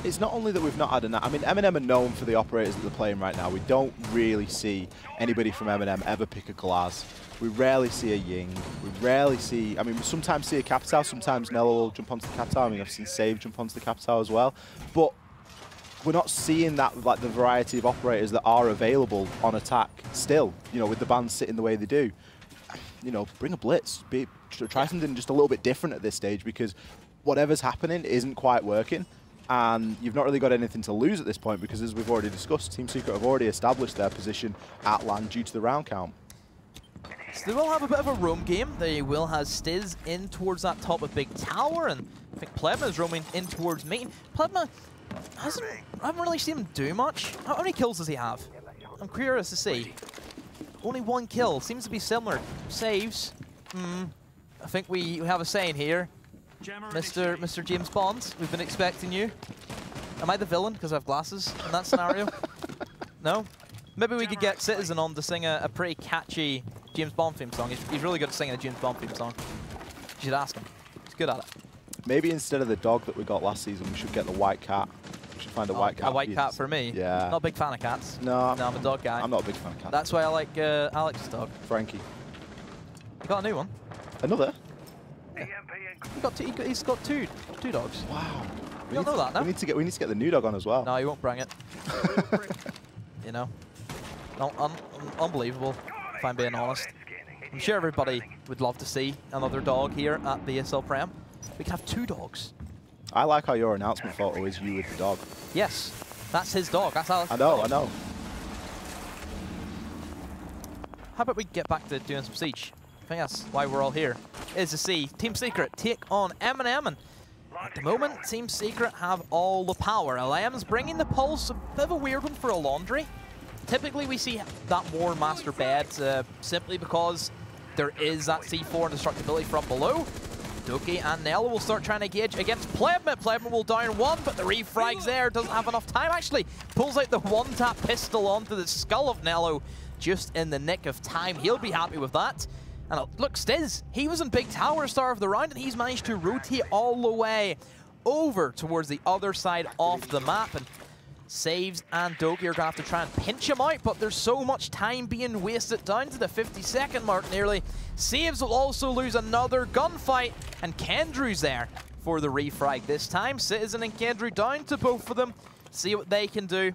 [SPEAKER 6] It's not only that we've not had I mean, M&M are known for the operators that they're playing right now. We don't really see anybody from M&M ever pick a Glaz. We rarely see a Ying. We rarely see, I mean, we sometimes see a Capitao. Sometimes Nello will jump onto the Capitao. I mean, I've seen Save jump onto the Capitao as well. But we're not seeing that, like, the variety of operators that are available on attack still, you know, with the bans sitting the way they do. You know, bring a Blitz. Try something just a little bit different at this stage, because whatever's happening isn't quite working. And you've not really got anything to lose at this point, because as we've already discussed, Team Secret have already established their position at land due to the round count.
[SPEAKER 5] So they will have a bit of a roam game. They will have Stiz in towards that top of Big Tower, and I think Plebma is roaming in towards Meeting. Plebma I haven't really seen him do much. How many kills does he have? I'm curious to see. Only 1 kill. Seems to be similar. Saves. I think we have a saying here. Mr. James Bond, we've been expecting you. Am I the villain because I have glasses in that scenario? No? Maybe we could get Citizen on to sing a pretty catchy James Bond theme song. He's really good at singing a James Bond theme song. You should ask him. He's good at it.
[SPEAKER 6] Maybe instead of the dog that we got last season, we should get the white cat. should find a white cat.
[SPEAKER 5] A white cat for me?
[SPEAKER 6] Yeah.
[SPEAKER 5] Not a big fan of cats.
[SPEAKER 6] No.
[SPEAKER 5] No, I'm a dog guy.
[SPEAKER 6] I'm not a big fan of cats.
[SPEAKER 5] That's why I like Alex's dog.
[SPEAKER 6] Frankie.
[SPEAKER 5] You got a new one?
[SPEAKER 6] Another?
[SPEAKER 5] Yeah. He's got two dogs.
[SPEAKER 6] Wow.
[SPEAKER 5] You don't know that, no?
[SPEAKER 6] We need to get the new dog on as well.
[SPEAKER 5] No, he won't bring it. You know? Unbelievable, if I'm being honest. I'm sure everybody would love to see another dog here at the ESL Prem. We can have 2 dogs.
[SPEAKER 6] I like how your announcement photo is you with the dog.
[SPEAKER 5] Yes, that's his dog. That's Alex's
[SPEAKER 6] I know,
[SPEAKER 5] dog.
[SPEAKER 6] I know.
[SPEAKER 5] How about we get back to doing some Siege? I think that's why we're all here, is to see Team Secret take on M&M. And at the moment, Team Secret have all the power. LM's bringing the pulse, a bit of a weird one for a Laundry. Typically, we see that more master beds simply because there is that C4 indestructibility from below. Doki and Nella will start trying to engage against Plebma. Plebma will down 1, but the refrags there doesn't have enough time. Actually, pulls out the one-tap pistol onto the skull of Nello just in the nick of time. He'll be happy with that. And look, Stiz, he was in Big Tower start of the round, and he's managed to rotate all the way over towards the other side of the map. And Saves and Doki are going to have to try and pinch him out, but there's so much time being wasted down to the 50-second mark nearly. Saves will also lose another gunfight, and Kendrew's there for the refrag this time. Citizen and Kendrew down to both of them. See what they can do.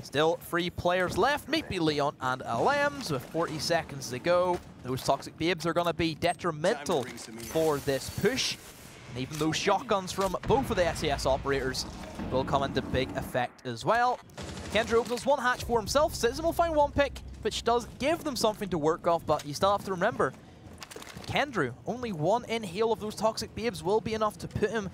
[SPEAKER 5] Still 3 players left, maybe Leon and LMs with 40 seconds to go. Those Toxic Babes are going to be detrimental for this push. And even those shotguns from both of the SAS operators will come into big effect as well. Kendrew opens 1 hatch for himself. Citizen will find 1 pick, which does give them something to work off, but you still have to remember, Kendrew, only 1 inhale of those Toxic Babes will be enough to put him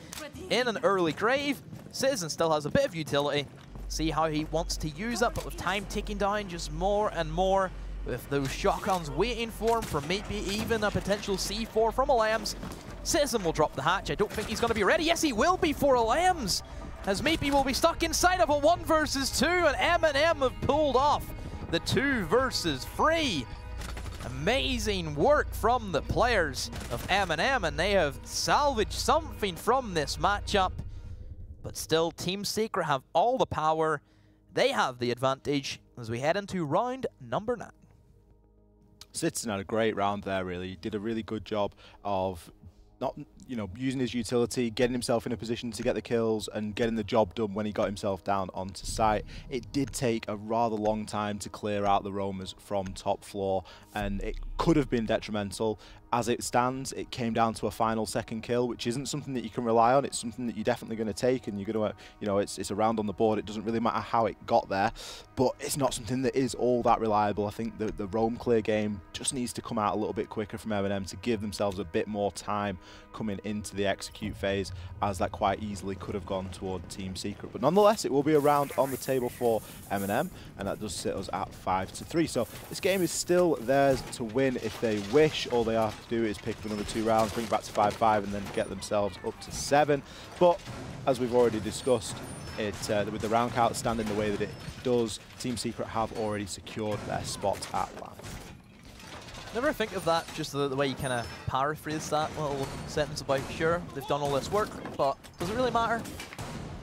[SPEAKER 5] in an early grave. Citizen still has a bit of utility. See how he wants to use that, but with time ticking down just more and more, with those shotguns waiting for him for maybe even a potential C4 from LMs. Citizen will drop the hatch. I don't think he's going to be ready. Yes, he will be for LMs, as maybe will be stuck inside of a 1 versus 2, and M&M have pulled off the 2 versus 3. Amazing work from the players of M&M, and they have salvaged something from this matchup. But still, Team Secret have all the power. They have the advantage as we head into round number 9.
[SPEAKER 6] Citizen had a great round there, really. He did a really good job of using his utility, getting himself in a position to get the kills and getting the job done when he got himself down onto site. It did take a rather long time to clear out the roamers from top floor, and it could have been detrimental. As it stands, it came down to a final 2nd kill, which isn't something that you can rely on. It's something that you're definitely going to take, and you're going to, it's a round on the board. It doesn't really matter how it got there, but it's not something that is all that reliable. I think the roam clear game just needs to come out a little bit quicker from M&M to give themselves a bit more time coming into the execute phase, as that quite easily could have gone toward Team Secret. But nonetheless, it will be a round on the table for M&M, and that does sit us at 5-3. So this game is still theirs to win if they wish. All they have to do is pick up another 2 rounds, bring it back to 5-5, and then get themselves up to 7. But as we've already discussed, with the round count standing the way that it does, Team Secret have already secured their spot at LAN.
[SPEAKER 5] Never think of that, just the way you kind of paraphrase that little sentence about, sure, they've done all this work, but does it really matter?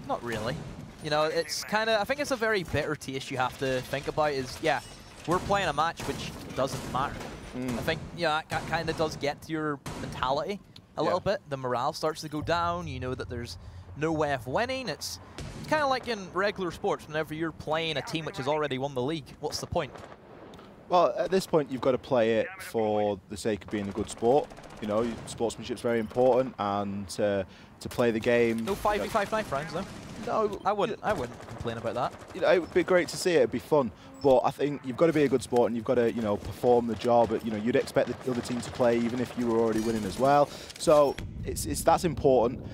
[SPEAKER 5] Not really. You know, it's kind of, I think it's a very bitter taste you have to think about is, yeah, we're playing a match which doesn't matter. I think, yeah, that kind of does get to your mentality a little bit. The morale starts to go down. You know that there's no way of winning. It's kind of like in regular sports. Whenever you're playing a team which has already won the league, what's the point?
[SPEAKER 6] Well, at this point, you've got to play it for the sake of being a good sport. You know, sportsmanship's very important, and to play the game.
[SPEAKER 5] No 5v5 knife rounds, though. No, I wouldn't complain about that.
[SPEAKER 6] You know, it would be great to see it. It'd be fun. But I think you've got to be a good sport, and you've got to, perform the job. You'd expect the other team to play even if you were already winning as well. So that's important.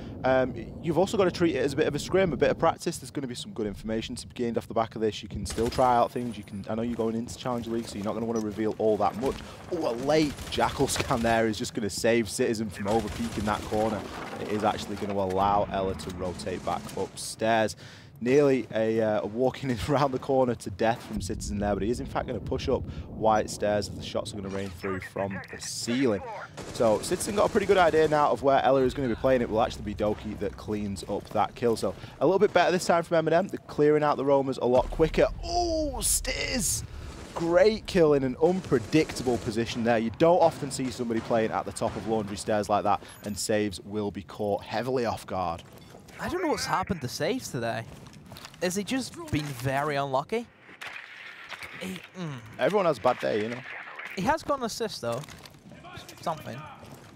[SPEAKER 6] You've also got to treat it as a bit of a scrim, a bit of practice. There's going to be some good information to be gained off the back of this. You can still try out things. I know you're going into Challenger League, so you're not going to want to reveal all that much. Oh, a late Jackal scan there is just going to save Citizen from over-peeking that corner. It is actually going to allow Ella to rotate back upstairs. Nearly a walking around the corner to death from Citizen there, but he is in fact going to push up white stairs as the shots are going to rain through from the ceiling. So Citizen got a pretty good idea now of where Ella is going to be playing. It will actually be Doki that cleans up that kill. So a little bit better this time from M&M. They're clearing out the roamers a lot quicker. Oh, Stiz! Great kill in an unpredictable position there. You don't often see somebody playing at the top of laundry stairs like that, and Saves will be caught heavily off guard.
[SPEAKER 5] I don't know what's happened to Saves today. Has he just been very unlucky?
[SPEAKER 6] Everyone has a bad day, you know.
[SPEAKER 5] He has got an assist though, something,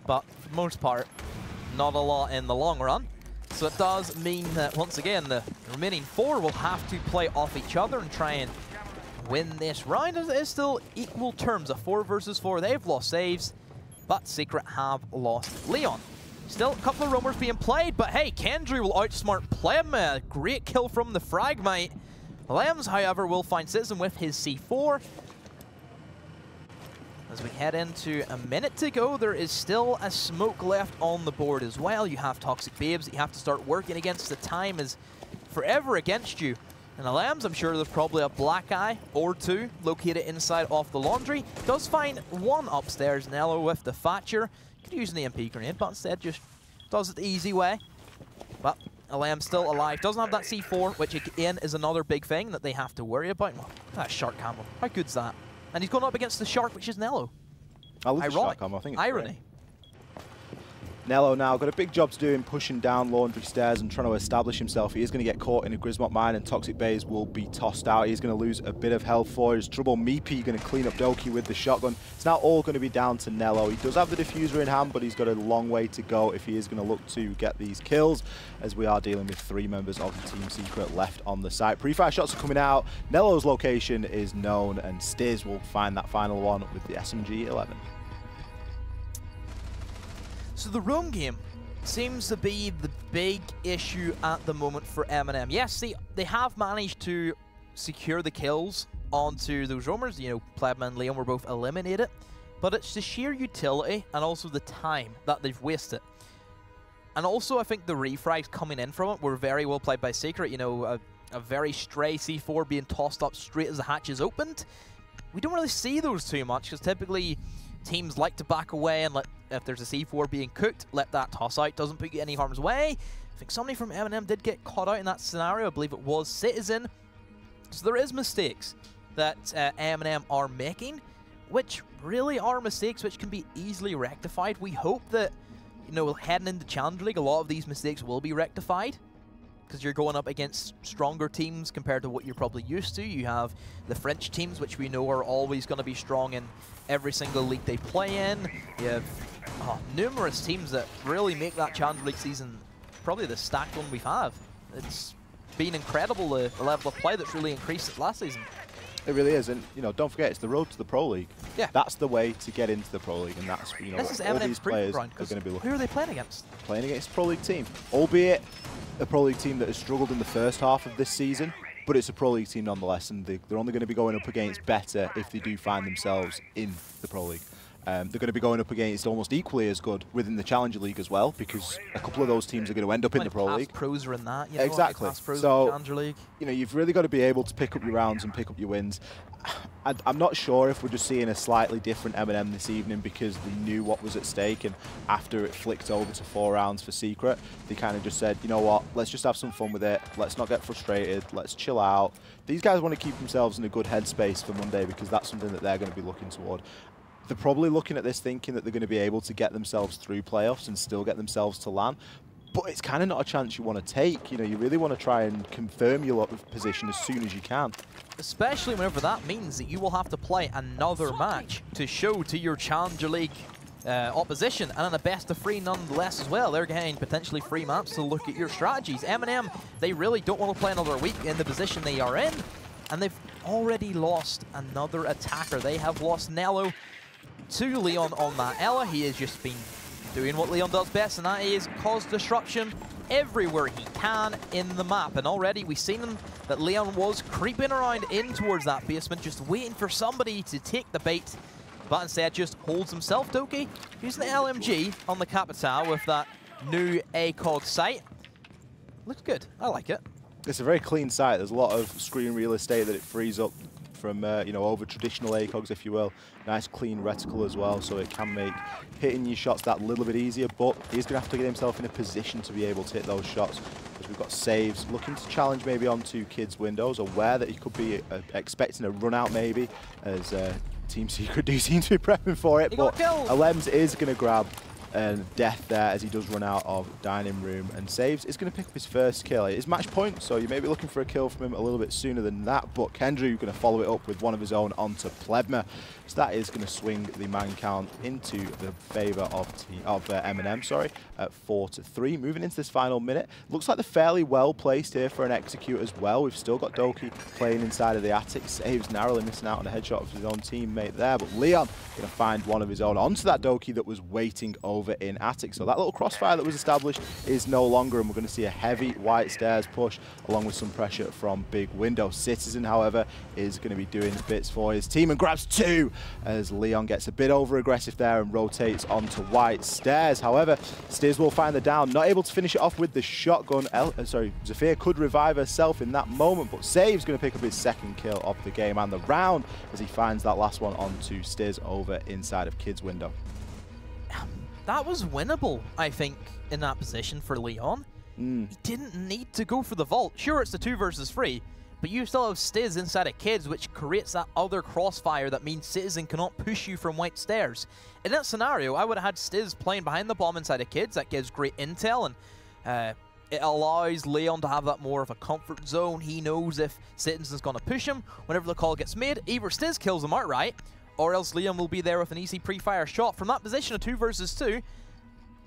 [SPEAKER 5] but for the most part, not a lot in the long run. So it does mean that once again, the remaining 4 will have to play off each other and try and win this round. It is still equal terms, a 4 versus 4. They've lost Saves, but Secret have lost Leon. Still a couple of roamers being played, but hey, Kendry will outsmart Plem. A great kill from the Fragmite. Lems, however, will find Citizen with his C4. As we head into a minute to go, there is still a smoke left on the board as well. You have Toxic Babes that you have to start working against. The time is forever against you. And the Lambs, I'm sure there's probably a black eye or 2 located inside off the laundry. Does find 1 upstairs, Nello with the Thatcher. Could use an EMP grenade, but instead just does it the easy way. But Alam's still alive. Doesn't have that C4, which again is another big thing that they have to worry about. Well, that shark camo. How good's that? And he's going up against the shark, which is Nello.
[SPEAKER 6] I love the shark camo. I think it's
[SPEAKER 5] irony.
[SPEAKER 6] Great. Nello now got a big job to do in pushing down laundry stairs and trying to establish himself. He is going to get caught in a Grismot mine, and Toxic Bays will be tossed out. He's going to lose a bit of health for his trouble. Meepy going to clean up Doki with the shotgun. It's now all going to be down to Nello. He does have the diffuser in hand, but he's got a long way to go if he is going to look to get these kills, as we are dealing with 3 members of the Team Secret left on the site. Pre-fire shots are coming out. Nello's location is known, and Stiz will find that final one with the SMG-11.
[SPEAKER 5] So the roam game seems to be the big issue at the moment for M&M. Yes, they have managed to secure the kills onto those roamers. You know, Plebman and Leon were both eliminated. But it's the sheer utility and also the time that they've wasted. And also, I think the refrags coming in from it were very well played by Secret. You know, a very stray C4 being tossed up straight as the hatch is opened. We don't really see those too much, because typically teams like to back away and let, if there's a C4 being cooked, let that toss out. Doesn't put you any harm's way. I think somebody from M&M did get caught out in that scenario. I believe it was Citizen. So there is mistakes that M&M are making, which really are mistakes which can be easily rectified. We hope that, you know, heading into Challenger League, a lot of these mistakes will be rectified, because you're going up against stronger teams compared to what you're probably used to. You have the French teams, which we know are always going to be strong in every single league they play in. You have numerous teams that really make that Challenger League season probably the stacked one we've had. It's been incredible, the level of play that's really increased last season.
[SPEAKER 6] It really is, and you know, don't forget, it's the road to the Pro League.
[SPEAKER 5] Yeah,
[SPEAKER 6] that's the way to get into the Pro League, and that's, you know,
[SPEAKER 5] this is
[SPEAKER 6] all these players
[SPEAKER 5] round,
[SPEAKER 6] are going to be looking.
[SPEAKER 5] Who are they playing against?
[SPEAKER 6] Playing against a Pro League team, albeit a Pro League team that has struggled in the first half of this season, but it's a Pro League team nonetheless, and they're only going to be going up against better if they do find themselves in the Pro League. They're going to be going up against almost equally as good within the Challenger League as well, because a couple of those teams are going to end up in the Pro League.
[SPEAKER 5] Pros are in that, you know,
[SPEAKER 6] exactly.
[SPEAKER 5] Pros
[SPEAKER 6] so,
[SPEAKER 5] Challenger League.
[SPEAKER 6] You know, you've really got to be able to pick up your rounds and pick up your wins. I'm not sure if we're just seeing a slightly different M&M this evening because they knew what was at stake, and after it flicked over to 4 rounds for Secret, they kind of just said, you know what, let's just have some fun with it. Let's not get frustrated. Let's chill out. These guys want to keep themselves in a good headspace for Monday, because that's something that they're going to be looking toward. They're probably looking at this thinking that they're going to be able to get themselves through playoffs and still get themselves to LAN. But it's kind of not a chance you want to take. You know, you really want to try and confirm your position as soon as you can.
[SPEAKER 5] Especially whenever that means that you will have to play another match to show to your Challenger League opposition, and in a best of 3 nonetheless as well. They're getting potentially free maps to look at your strategies. M&M, they really don't want to play another week in the position they are in, and they've already lost another attacker. They have lost Nello to Leon on that Ella. He has just been doing what Leon does best, and that is cause disruption everywhere he can in the map. And already we've seen him that Leon was creeping around in towards that basement, just waiting for somebody to take the bait, but instead just holds himself. Doki using the LMG on the Capitale with that new ACOG sight. Looks good. I like it.
[SPEAKER 6] It's a very clean site. There's a lot of screen real estate that it frees up from, you know, over traditional ACOGs, if you will. Nice clean reticle as well, so it can make hitting your shots that little bit easier, but he's going to have to get himself in a position to be able to hit those shots, because we've got Saves looking to challenge maybe onto Kids' windows, aware that he could be expecting a run out maybe, as Team Secret do seem to be prepping for it, but Alems is going to grab death there as he does run out of dining room, and Saves is going to pick up his first kill. It is match point, so you may be looking for a kill from him a little bit sooner than that, but Kendrew going to follow it up with one of his own onto Plebma. So that is going to swing the man count into the favour of M&M, sorry, at 4-3. Moving into this final minute, looks like they're fairly well placed here for an execute as well. We've still got Doki playing inside of the attic. Saves narrowly missing out on a headshot of his own teammate there, but Leon going to find one of his own onto that Doki that was waiting over in attic. So that little crossfire that was established is no longer, and we're going to see a heavy white stairs push along with some pressure from big window. Citizen, however, is going to be doing bits for his team and grabs two as Leon gets a bit over aggressive there and rotates onto white stairs. However, Stiz will find the down, not able to finish it off with the shotgun. Zafir could revive herself in that moment, but Save's going to pick up his second kill of the game and the round as he finds that last one onto Stiz over inside of Kids' window.
[SPEAKER 5] That was winnable, I think, in that position for Leon. He didn't need to go for the vault. Sure, it's the 2 versus 3, but you still have Stiz inside of Kids, which creates that other crossfire that means Citizen cannot push you from white stairs. In that scenario, I would have had Stiz playing behind the bomb inside of Kids. That gives great intel, and it allows Leon to have that more of a comfort zone. He knows if Citizen's going to push him, whenever the call gets made, either Stiz kills him outright, or else Leon will be there with an easy pre-fire shot. From that position of 2 versus 2,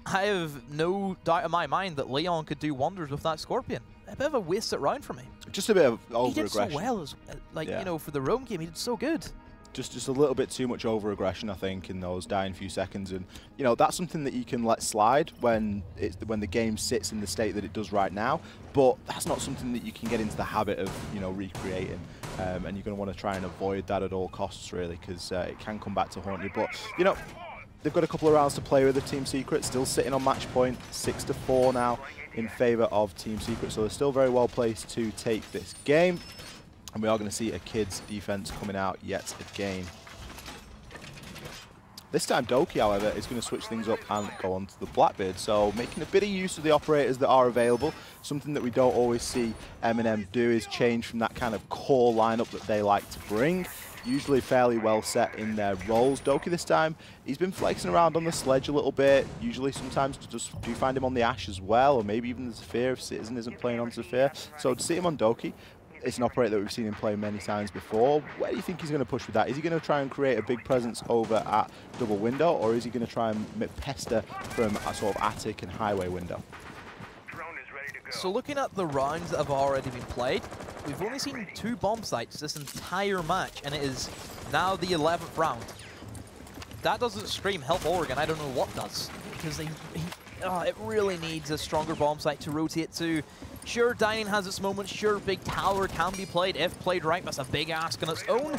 [SPEAKER 5] I have no doubt in my mind that Leon could do wonders with that Scorpion. A bit of a wasted round for me.
[SPEAKER 6] Just a bit of over-aggression.
[SPEAKER 5] He did so well, you know, for the Rome game, he did so good.
[SPEAKER 6] Just a little bit too much over-aggression, I think, in those dying few seconds. And, you know, that's something that you can let slide when the game sits in the state that it does right now. But that's not something that you can get into the habit of, you know, recreating. And you're going to want to try and avoid that at all costs, really, because it can come back to haunt you. But, you know, they've got a couple of rounds to play with the Team Secret, still sitting on match point, 6-4 now in favour of Team Secret. So they're still very well placed to take this game. And we are going to see a Kids defense coming out yet again. This time Doki, however, is going to switch things up and go on to the Blackbeard. So making a bit of use of the operators that are available. Something that we don't always see M&M do is change from that kind of core lineup that they like to bring. Usually fairly well set in their roles. Doki this time, he's been flexing around on the sledge a little bit. Usually sometimes just do find him on the Ash as well, or maybe even the Zafir if Citizen isn't playing on Zafir. So to see him on Doki, it's an operator that we've seen him play many times before. Where do you think he's going to push with that? Is he going to try and create a big presence over at double window, or is he going to try and pester from a sort of attic and highway window?
[SPEAKER 5] So looking at the rounds that have already been played, we've only seen 2 bomb sites this entire match, and it is now the 11th round. That doesn't scream help Oregon. I don't know what does, because it really needs a stronger bomb site to rotate to. Sure, Dining has its moments. Sure, Big Tower can be played if played right. That's a big ask on its own.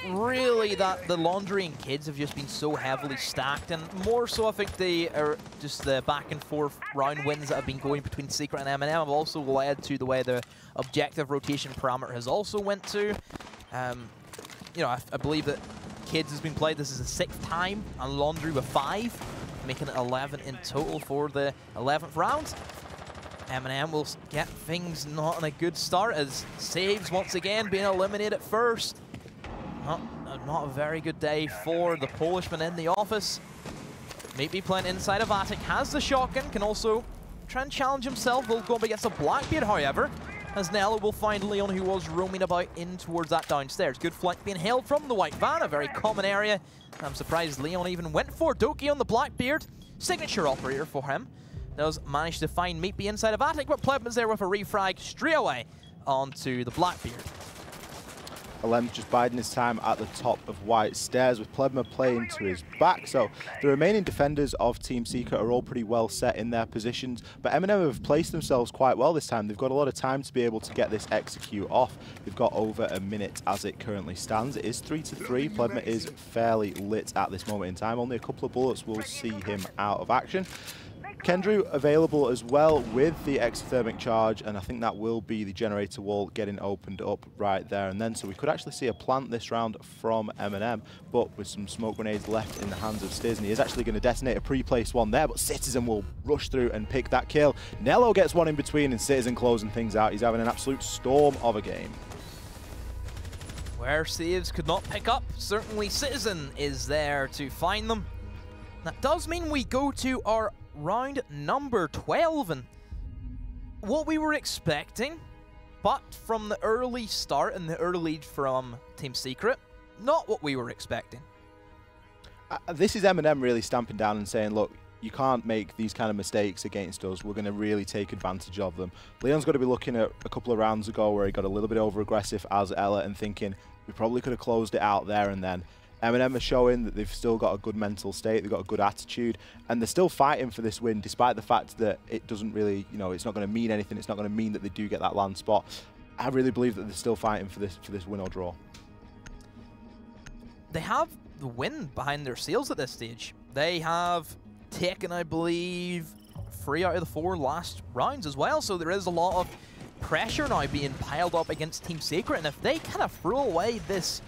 [SPEAKER 5] Really, that the Laundry and Kids have just been so heavily stacked, and more so I think they are just the back and forth round wins that have been going between Secret and M&M have also led to the way the objective rotation parameter has also went to. You know, I believe that Kids has been played. This is the 6th time, and Laundry with 5, making it 11 in total for the 11th round. M&M will get things not on a good start as Saves once again being eliminated first. Not a very good day for the Polishman in the office. Maybe playing inside of attic, has the shotgun, can also try and challenge himself. Will go up against a Blackbeard, however, as Nella will find Leon, who was roaming about in towards that downstairs. Good flank being held from the white van, a very common area. I'm surprised Leon even went for Doki on the Blackbeard. Signature operator for him. Does manage to find Meatby inside of attic, but Plebman's there with a refrag straight away onto the Blackbeard.
[SPEAKER 6] Alem's just biding his time at the top of white stairs with Plebma playing to his back. So the remaining defenders of Team Secret are all pretty well set in their positions, but M&M have placed themselves quite well this time. They've got a lot of time to be able to get this execute off. They've got over a minute as it currently stands. It is 3-3. Plebma is fairly lit at this moment in time. Only a couple of bullets will see him out of action. Kendrew available as well with the exothermic charge, and I think that will be the generator wall getting opened up right there and then. So we could actually see a plant this round from M&M, but with some smoke grenades left in the hands of Stiz, and he is actually going to detonate a pre-placed one there, but Citizen will rush through and pick that kill. Nello gets one in between, and Citizen closing things out. He's having an absolute storm of a game.
[SPEAKER 5] Where saves could not pick up, certainly Citizen is there to find them. That does mean we go to our round number 12, and what we were expecting, but from the early start and the early lead from Team Secret, not what we were expecting.
[SPEAKER 6] This is M&M really stamping down and saying, look, you can't make these kind of mistakes against us. We're going to really take advantage of them. Leon's got to be looking at a couple of rounds ago where he got a little bit over-aggressive as Ella and thinking, we probably could have closed it out there and then. M&M are showing that they've still got a good mental state, they've got a good attitude, and they're still fighting for this win, despite the fact that it doesn't really, you know, it's not going to mean anything. It's not going to mean that they do get that land spot. I really believe that they're still fighting for this win or draw.
[SPEAKER 5] They have the win behind their sails at this stage. They have taken, I believe, 3 out of the 4 last rounds as well, so there is a lot of pressure now being piled up against Team Secret, and if they kind of throw away this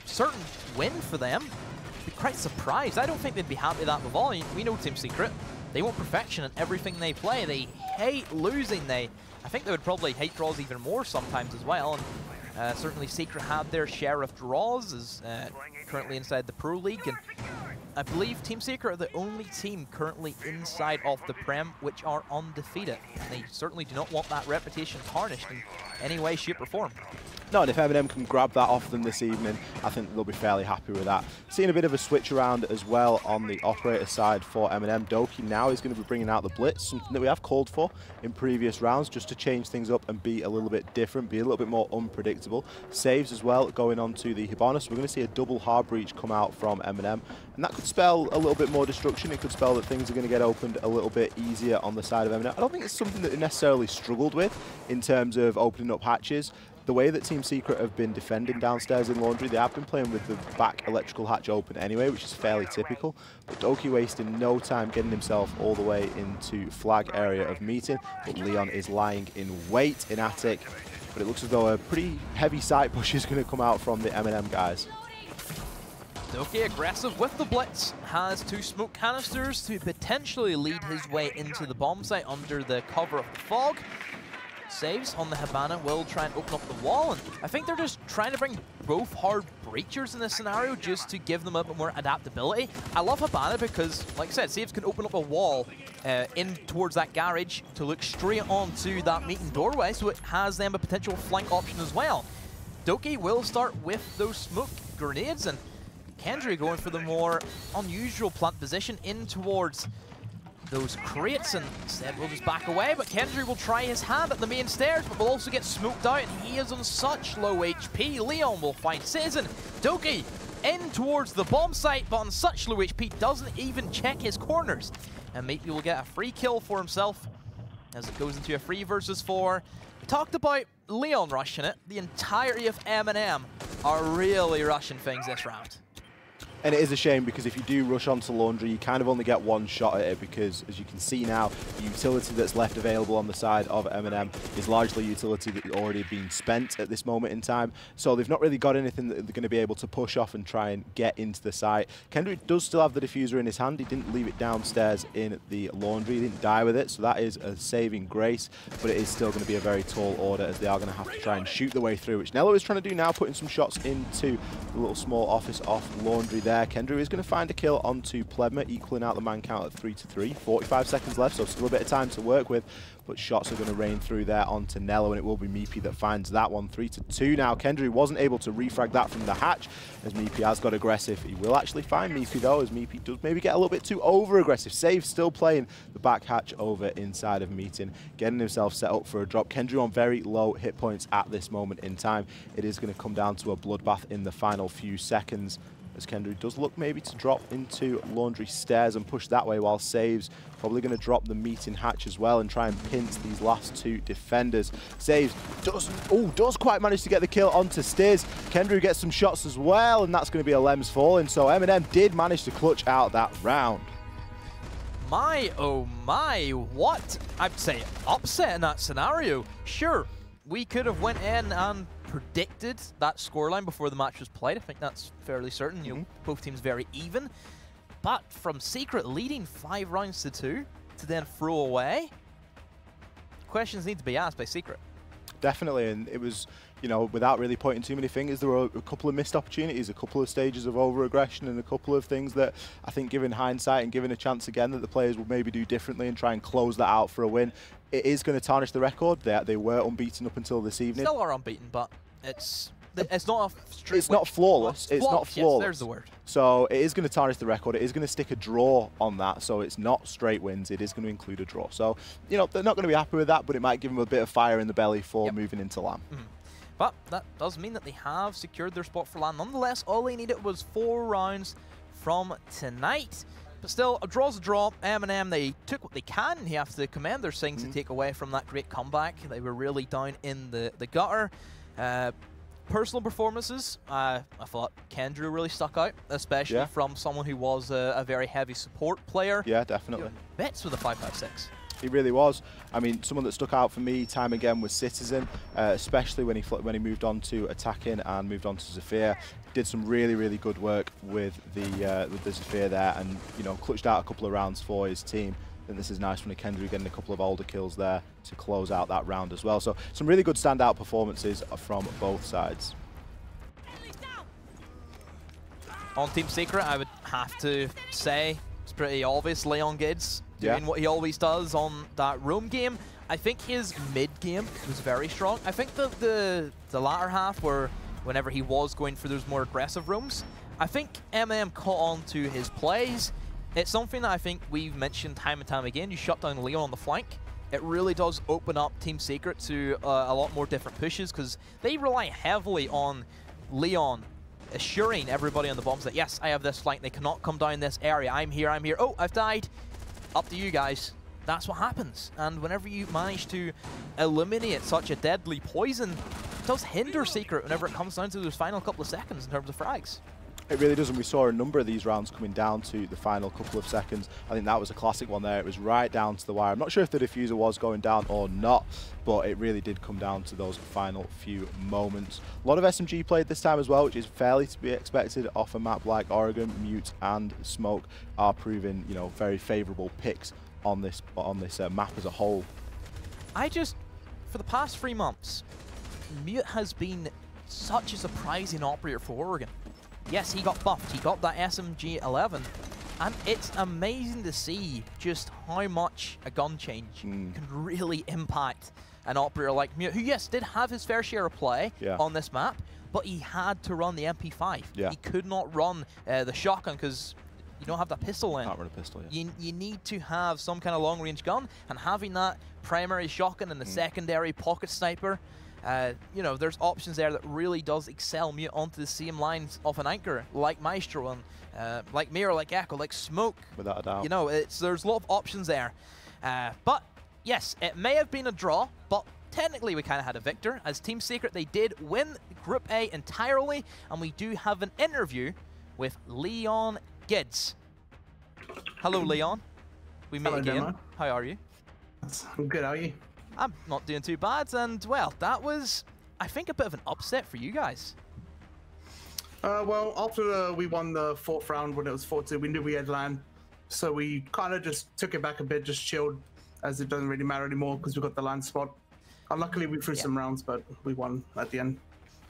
[SPEAKER 5] certain win for them, I'd be quite surprised. I don't think they'd be happy with that with all. We know Team Secret, they want perfection in everything they play. They hate losing. I think they would probably hate draws even more sometimes as well. And certainly Secret had their share of draws, as currently inside the Pro League, and I believe Team Secret are the only team currently inside of the Prem which are undefeated. And they certainly do not want that reputation tarnished in any way, shape or form.
[SPEAKER 6] No, and if M&M can grab that off them this evening, I think they'll be fairly happy with that. Seeing a bit of a switch around as well on the operator side for M&M. Doki now is going to be bringing out the Blitz, something that we have called for in previous rounds, just to change things up and be a little bit different, be a little bit more unpredictable. Saves as well going on to the Hibana, so we're going to see a double hard breach come out from M&M, and that could spell a little bit more destruction. It could spell that things are going to get opened a little bit easier on the side of M&M. I don't think it's something that they necessarily struggled with in terms of opening up hatches. The way that Team Secret have been defending downstairs in Laundry, they have been playing with the back electrical hatch open anyway, which is fairly typical. But Doki wasting no time getting himself all the way into flag area of meeting. But Leon is lying in wait in attic. But it looks as though a pretty heavy side push is going to come out from the M&M guys.
[SPEAKER 5] Doki aggressive with the Blitz, has 2 smoke canisters to potentially lead his way into the bomb site under the cover of the fog. Saves on the Hibana will try and open up the wall, and I think they're just trying to bring both hard breachers in this scenario just to give them a bit more adaptability. I love Hibana because, like I said, Saves can open up a wall in towards that garage to look straight onto that meeting doorway, so it has them a potential flank option as well. Doki will start with those smoke grenades, and Kendry going for the more unusual plant position in towards those crates, and instead we'll just back away, but Kendry will try his hand at the main stairs, but will also get smoked out, and he is on such low HP. Leon will find Citizen. Doki in towards the bomb site, but on such low HP, doesn't even check his corners, and maybe will get a free kill for himself as it goes into a 3 versus 4. We talked about Leon rushing it. The entirety of M&M are really rushing things this round.
[SPEAKER 6] And it is a shame, because if you do rush onto Laundry, you kind of only get one shot at it, because as you can see now, the utility that's left available on the side of M&M is largely utility that's already been spent at this moment in time. So they've not really got anything that they're going to be able to push off and try and get into the site. Kendrick does still have the diffuser in his hand. He didn't leave it downstairs in the Laundry. He didn't die with it, so that is a saving grace, but it is still going to be a very tall order, as they are going to have to try and shoot their way through, which Nello is trying to do now, putting some shots into the little small office off Laundry there. Kendrew is going to find a kill onto Plebma, equaling out the man count at 3-3. 45 seconds left, so still a bit of time to work with, but shots are going to rain through there onto Nello, and it will be Meepy that finds that one. 3-2 now. Kendrew wasn't able to refrag that from the hatch, as Meepy has got aggressive. He will actually find Meepy though, as Meepy does maybe get a little bit too over-aggressive. Save still playing the back hatch over inside of Meeting, getting himself set up for a drop. Kendrew on very low hit points at this moment in time. It is going to come down to a bloodbath in the final few seconds, as Kendrew does look maybe to drop into Laundry stairs and push that way, while Saves probably going to drop the Meeting hatch as well and try and pinch these last two defenders. Saves does quite manage to get the kill onto Stiz. Kendrew gets some shots as well, and that's going to be a Lems falling, so M&M did manage to clutch out that round.
[SPEAKER 5] oh my, what? I'd say upset in that scenario. Sure, we could have went in and predicted that scoreline before the match was played. I think that's fairly certain. You know, both teams very even. But from Secret leading 5 rounds to 2 to then throw away, questions need to be asked by Secret.
[SPEAKER 6] Definitely, and it was, you know, without really pointing too many fingers, there were a couple of missed opportunities, a couple of stages of over-aggression, and a couple of things that I think, given hindsight and given a chance again, that the players will maybe do differently and try and close that out for a win. It is going to tarnish the record. They were unbeaten up until this evening.
[SPEAKER 5] Still are unbeaten, but it's not a straight
[SPEAKER 6] It's not flawless. It's not flawless.
[SPEAKER 5] Yes, there's the word.
[SPEAKER 6] So it is going to tarnish the record. It is going to stick a draw on that. So it's not straight wins. It is going to include a draw. So, you know, they're not going to be happy with that, but it might give them a bit of fire in the belly for moving into LAN.
[SPEAKER 5] But that does mean that they have secured their spot for LAN. Nonetheless, all they needed was 4 rounds from tonight. But still, a draw's a draw. M&M, they took what they can. You have to commend their things to take away from that great comeback. They were really down in the gutter. Personal performances, I thought Kendrew really stuck out, especially from someone who was a very heavy support player.
[SPEAKER 6] Yeah, definitely.
[SPEAKER 5] Bets with a 5.56.
[SPEAKER 6] He really was. I mean, someone that stuck out for me time again was Citizen, especially when he moved on to attacking and moved on to Zafir. Did some really, really good work with the Zafir there, and you know, clutched out a couple of rounds for his team. And this is nice from Kendrew getting a couple of older kills there to close out that round as well. So some really good standout performances from both sides.
[SPEAKER 5] On Team Secret, I would have to say it's pretty obvious. Leon Gids doing what he always does on that roam game. I think his mid game was very strong. I think the latter half, where whenever he was going for those more aggressive roams, I think M&M caught on to his plays. It's something that I think we've mentioned time and time again. You shut down Leon on the flank. It really does open up Team Secret to a lot more different pushes, because they rely heavily on Leon assuring everybody on the bombs that, yes, I have this flank. They cannot come down this area. I'm here, I'm here. Oh, I've died. Up to you guys. That's what happens. And whenever you manage to eliminate such a deadly poison, it does hinder Secret whenever it comes down to those final couple of seconds in terms of frags.
[SPEAKER 6] It really does, and we saw a number of these rounds coming down to the final couple of seconds. I think that was a classic one there. It was right down to the wire. I'm not sure if the diffuser was going down or not, but it really did come down to those final few moments. A lot of SMG played this time as well, which is fairly to be expected off a map like Oregon. Mute and Smoke are proving, you know, very favourable picks on this map as a whole.
[SPEAKER 5] For the past 3 months, Mute has been such a surprising operator for Oregon. Yes, he got buffed. He got that SMG 11. And it's amazing to see just how much a gun change can really impact an operator like Mute, who, yes, did have his fair share of play on this map, but he had to run the MP5. He could not run the shotgun because you don't have that pistol in.
[SPEAKER 6] Can't run a pistol,
[SPEAKER 5] You need to have some kind of long-range gun, and having that primary shotgun and the secondary pocket sniper, you know, there's options there that really does excel Mute onto the same lines of an anchor, like Maestro and like Mirror, like Echo, like Smoke.
[SPEAKER 6] Without a doubt.
[SPEAKER 5] You know, there's a lot of options there. But yes, it may have been a draw, but technically we kind of had a victor. As Team Secret, they did win Group A entirely, and we do have an interview with Leon Gids. Hello, Leon. We meet again.
[SPEAKER 7] Demo.
[SPEAKER 5] How are you?
[SPEAKER 7] I'm good, how are you?
[SPEAKER 5] I'm not doing too bad, and well, that was, I think, a bit of an upset for you guys.
[SPEAKER 7] Well, after we won the 4th round when it was 4-2, we knew we had LAN, so we kind of just took it back a bit, just chilled, as it doesn't really matter anymore because we got the LAN spot. And luckily we threw some rounds, but we won at the end.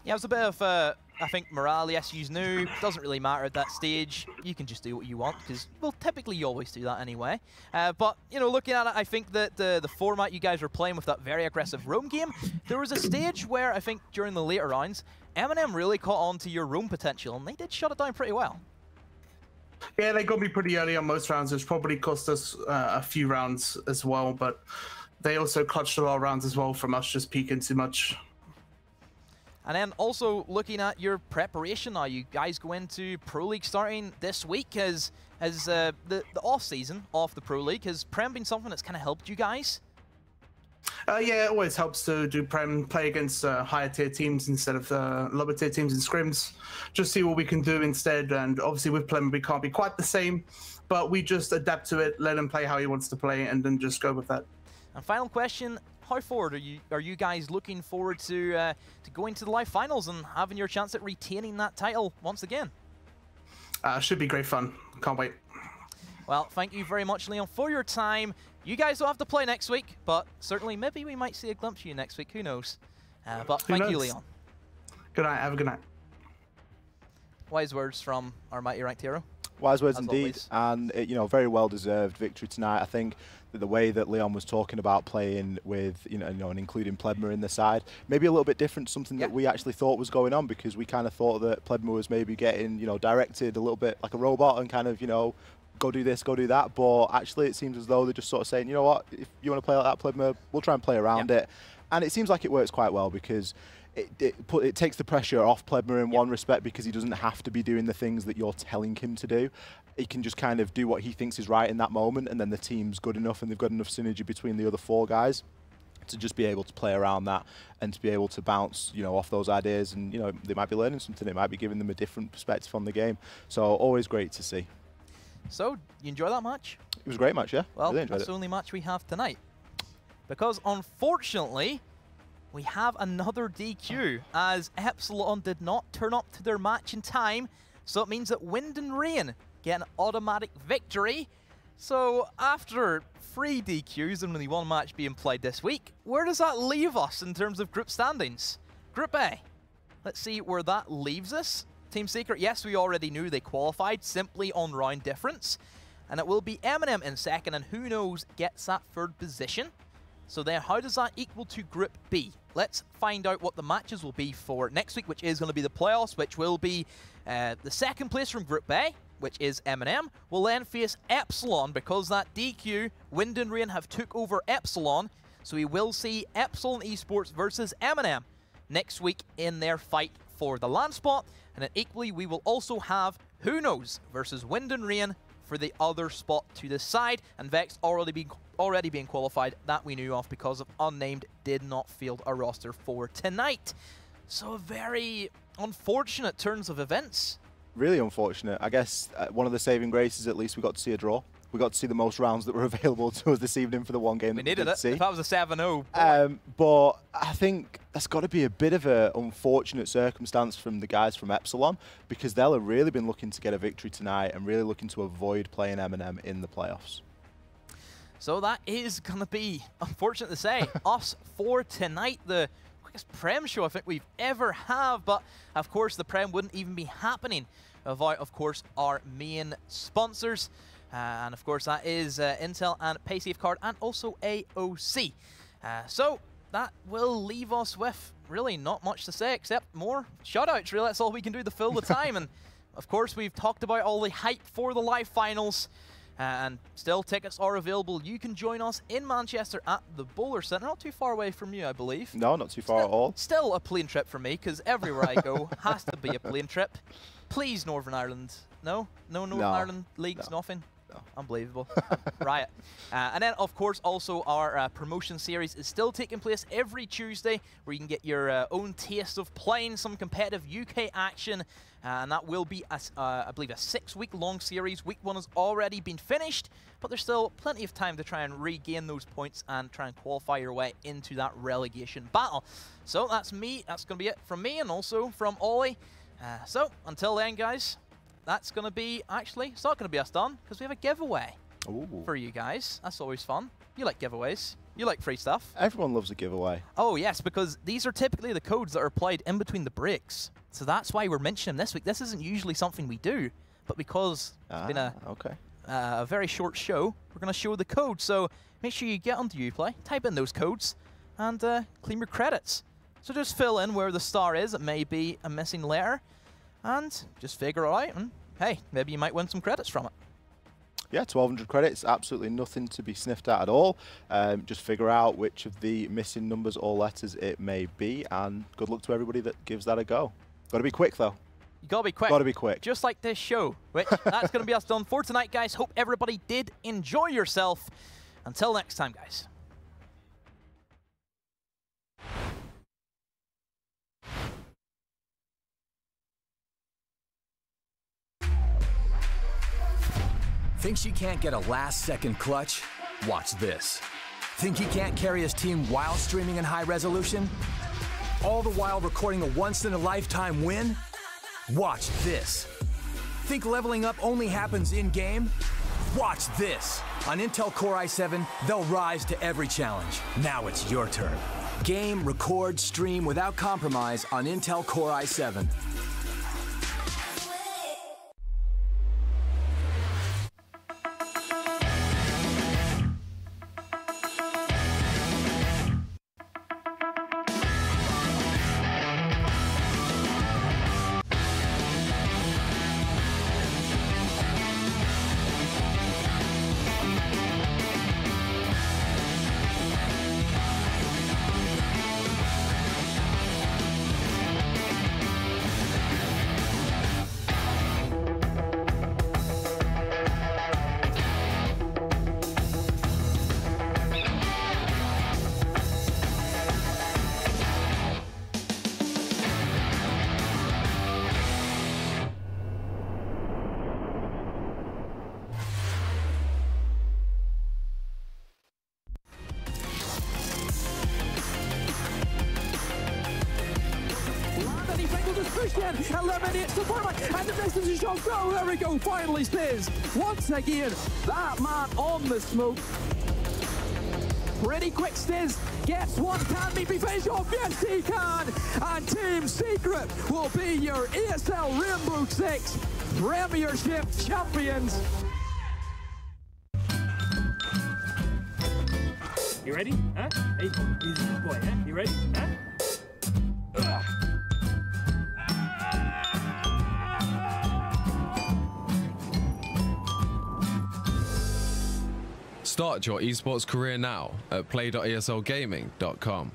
[SPEAKER 5] Yeah, it was a bit of, I think, morale. Yes, you knew. Doesn't really matter at that stage. You can just do what you want because, well, typically you always do that anyway. But, you know, looking at it, I think that the format you guys were playing with that very aggressive roam game, there was a stage where I think during the later rounds, M&M really caught on to your roam potential, and they did shut it down pretty well.
[SPEAKER 7] Yeah, they got me pretty early on most rounds, which probably cost us a few rounds as well, but they also clutched a lot of rounds as well from us just peeking too much.
[SPEAKER 5] And then also looking at your preparation now, you guys go into Pro League starting this week. Has the off season of the Pro League, has Prem been something that's kind of helped you guys?
[SPEAKER 7] Yeah, it always helps to do play against higher tier teams instead of lower tier teams in scrims. Just see what we can do instead. And obviously with Prem, we can't be quite the same, but we just adapt to it, let him play how he wants to play, and then just go with that.
[SPEAKER 5] And final question: how forward are you guys looking forward to going to the live finals and having your chance at retaining that title once again?
[SPEAKER 7] Should be great fun. Can't wait.
[SPEAKER 5] Well, thank you very much, Leon, for your time. You guys don't have to play next week, but certainly maybe we might see a glimpse of you next week. Who knows? But thank you, Leon.
[SPEAKER 7] Good night. Have a good night.
[SPEAKER 5] Wise words from our mighty ranked hero.
[SPEAKER 6] Wise words
[SPEAKER 5] As
[SPEAKER 6] indeed,
[SPEAKER 5] always.
[SPEAKER 6] and you know, very well deserved victory tonight. I think that the way that Leon was talking about playing with, you know, and including Pledmer in the side, maybe a little bit different, something that we actually thought was going on, because we kind of thought that Pledmer was maybe getting, you know, directed a little bit like a robot and kind of, you know, go do this, go do that. But actually, it seems as though they're just sort of saying, you know what, if you want to play like that, Pledmer, we'll try and play around it. And it seems like it works quite well, because it takes the pressure off Pledmer in one respect, because he doesn't have to be doing the things that you're telling him to do. He can just kind of do what he thinks is right in that moment, and then the team's good enough and they've got enough synergy between the other 4 guys to just be able to play around that and to be able to bounce, you know, off those ideas. And, you know, they might be learning something. It might be giving them a different perspective on the game. So always great to see.
[SPEAKER 5] So, you enjoy that match?
[SPEAKER 6] It was a great match, yeah.
[SPEAKER 5] Well,
[SPEAKER 6] really enjoyed
[SPEAKER 5] that's
[SPEAKER 6] it.
[SPEAKER 5] the only match we have tonight. Because unfortunately, we have another DQ, as Epsilon did not turn up to their match in time. So it means that Wind and Rain get an automatic victory. So after 3 DQs and only 1 match being played this week, where does that leave us in terms of group standings? Group A. Let's see where that leaves us. Team Secret, yes, we already knew they qualified simply on round difference. And it will be M&M in second, and who knows gets that 3rd position. So then how does that equal to Group B? Let's find out what the matches will be for next week, which is going to be the playoffs, which will be the 2nd place from Group A, which is M&M, will then face Epsilon, because that DQ, Wind and Rain have took over Epsilon. So we will see Epsilon Esports versus M&M next week in their fight for the land spot. And then equally, we will also have Who Knows versus Wind and Rain for the other spot to the side. And Vex already being qualified, that we knew of, because of Unnamed did not field a roster for tonight. So a very unfortunate turns of events. Really
[SPEAKER 6] unfortunate. I guess one of the saving graces, at least we got to see a draw. We got to see the most rounds that were available to us this evening for the one game
[SPEAKER 5] we
[SPEAKER 6] that
[SPEAKER 5] needed it.
[SPEAKER 6] See.
[SPEAKER 5] If that was a 7-0.
[SPEAKER 6] But I think that's got to be a bit of an unfortunate circumstance from the guys from Epsilon, because they'll have really been looking to get a victory tonight and really looking to avoid playing M&M in the playoffs.
[SPEAKER 5] So that is going to be, unfortunate to say, us for tonight. The quickest Prem show I think we've ever had. But, of course, the Prem wouldn't even be happening without, of course, our main sponsors. And, of course, that is Intel and PaySafeCard and also AOC. So that will leave us with really not much to say except more shoutouts, really. That's all we can do to fill the time. And, of course, we've talked about all the hype for the live finals. And still, tickets are available. You can join us in Manchester at the Bowler Centre. Not too far away from you, I believe.
[SPEAKER 6] No, not too far at all.
[SPEAKER 5] Still a plane trip for me, because everywhere I go has to be a plane trip. Please, Northern Ireland. No? No Northern Ireland leagues, nothing? No. Unbelievable. Riot. And then, of course, also our promotion series is still taking place every Tuesday, where you can get your own taste of playing some competitive UK action. And that will be, I believe, a 6-week-long series. Week 1 has already been finished, but there's still plenty of time to try and regain those points and try and qualify your way into that relegation battle. So that's me. That's going to be it from me and also from Ollie. So until then, guys, that's going to be, actually, it's not going to be us done, because we have a giveaway for you guys. That's always fun. You like giveaways. You like free stuff.
[SPEAKER 6] Everyone loves a giveaway.
[SPEAKER 5] Oh, yes, because these are typically the codes that are applied in between the breaks. So that's why we're mentioning them this week. This isn't usually something we do, but because it's been a very short show, we're going to show the code. So make sure you get onto Uplay, type in those codes, and claim your credits. So just fill in where the star is. It may be a missing letter, and just figure it out. And hey, maybe you might win some credits from it.
[SPEAKER 6] Yeah, 1,200 credits, absolutely nothing to be sniffed at all. Just figure out which of the missing numbers or letters it may be, and good luck to everybody that gives that a go. Got to be quick, though.
[SPEAKER 5] You got to be quick.
[SPEAKER 6] Got to be quick.
[SPEAKER 5] Just like this show, which that's going to be us done for tonight, guys. Hope everybody did enjoy yourself. Until next time, guys.
[SPEAKER 4] Think she can't get a last-second clutch? Watch this. Think he can't carry his team while streaming in high resolution? All the while recording a once-in-a-lifetime win? Watch this. Think leveling up only happens in-game? Watch this. On Intel Core i7, they'll rise to every challenge. Now it's your turn. Game, record, stream without compromise on Intel Core i7.
[SPEAKER 3] Eliminates the forward, and the distance is shot. Oh, there we go. Finally stays. Once again, that man on the smoke. Pretty quick Stiz gets one. Can be finished off? Yes, he can. And Team Secret will be your ESL Rainbow Six Premiership champions.
[SPEAKER 8] You ready? Huh? Hey, easy boy, huh? You ready? Huh?
[SPEAKER 2] Start your esports career now at play.eslgaming.com.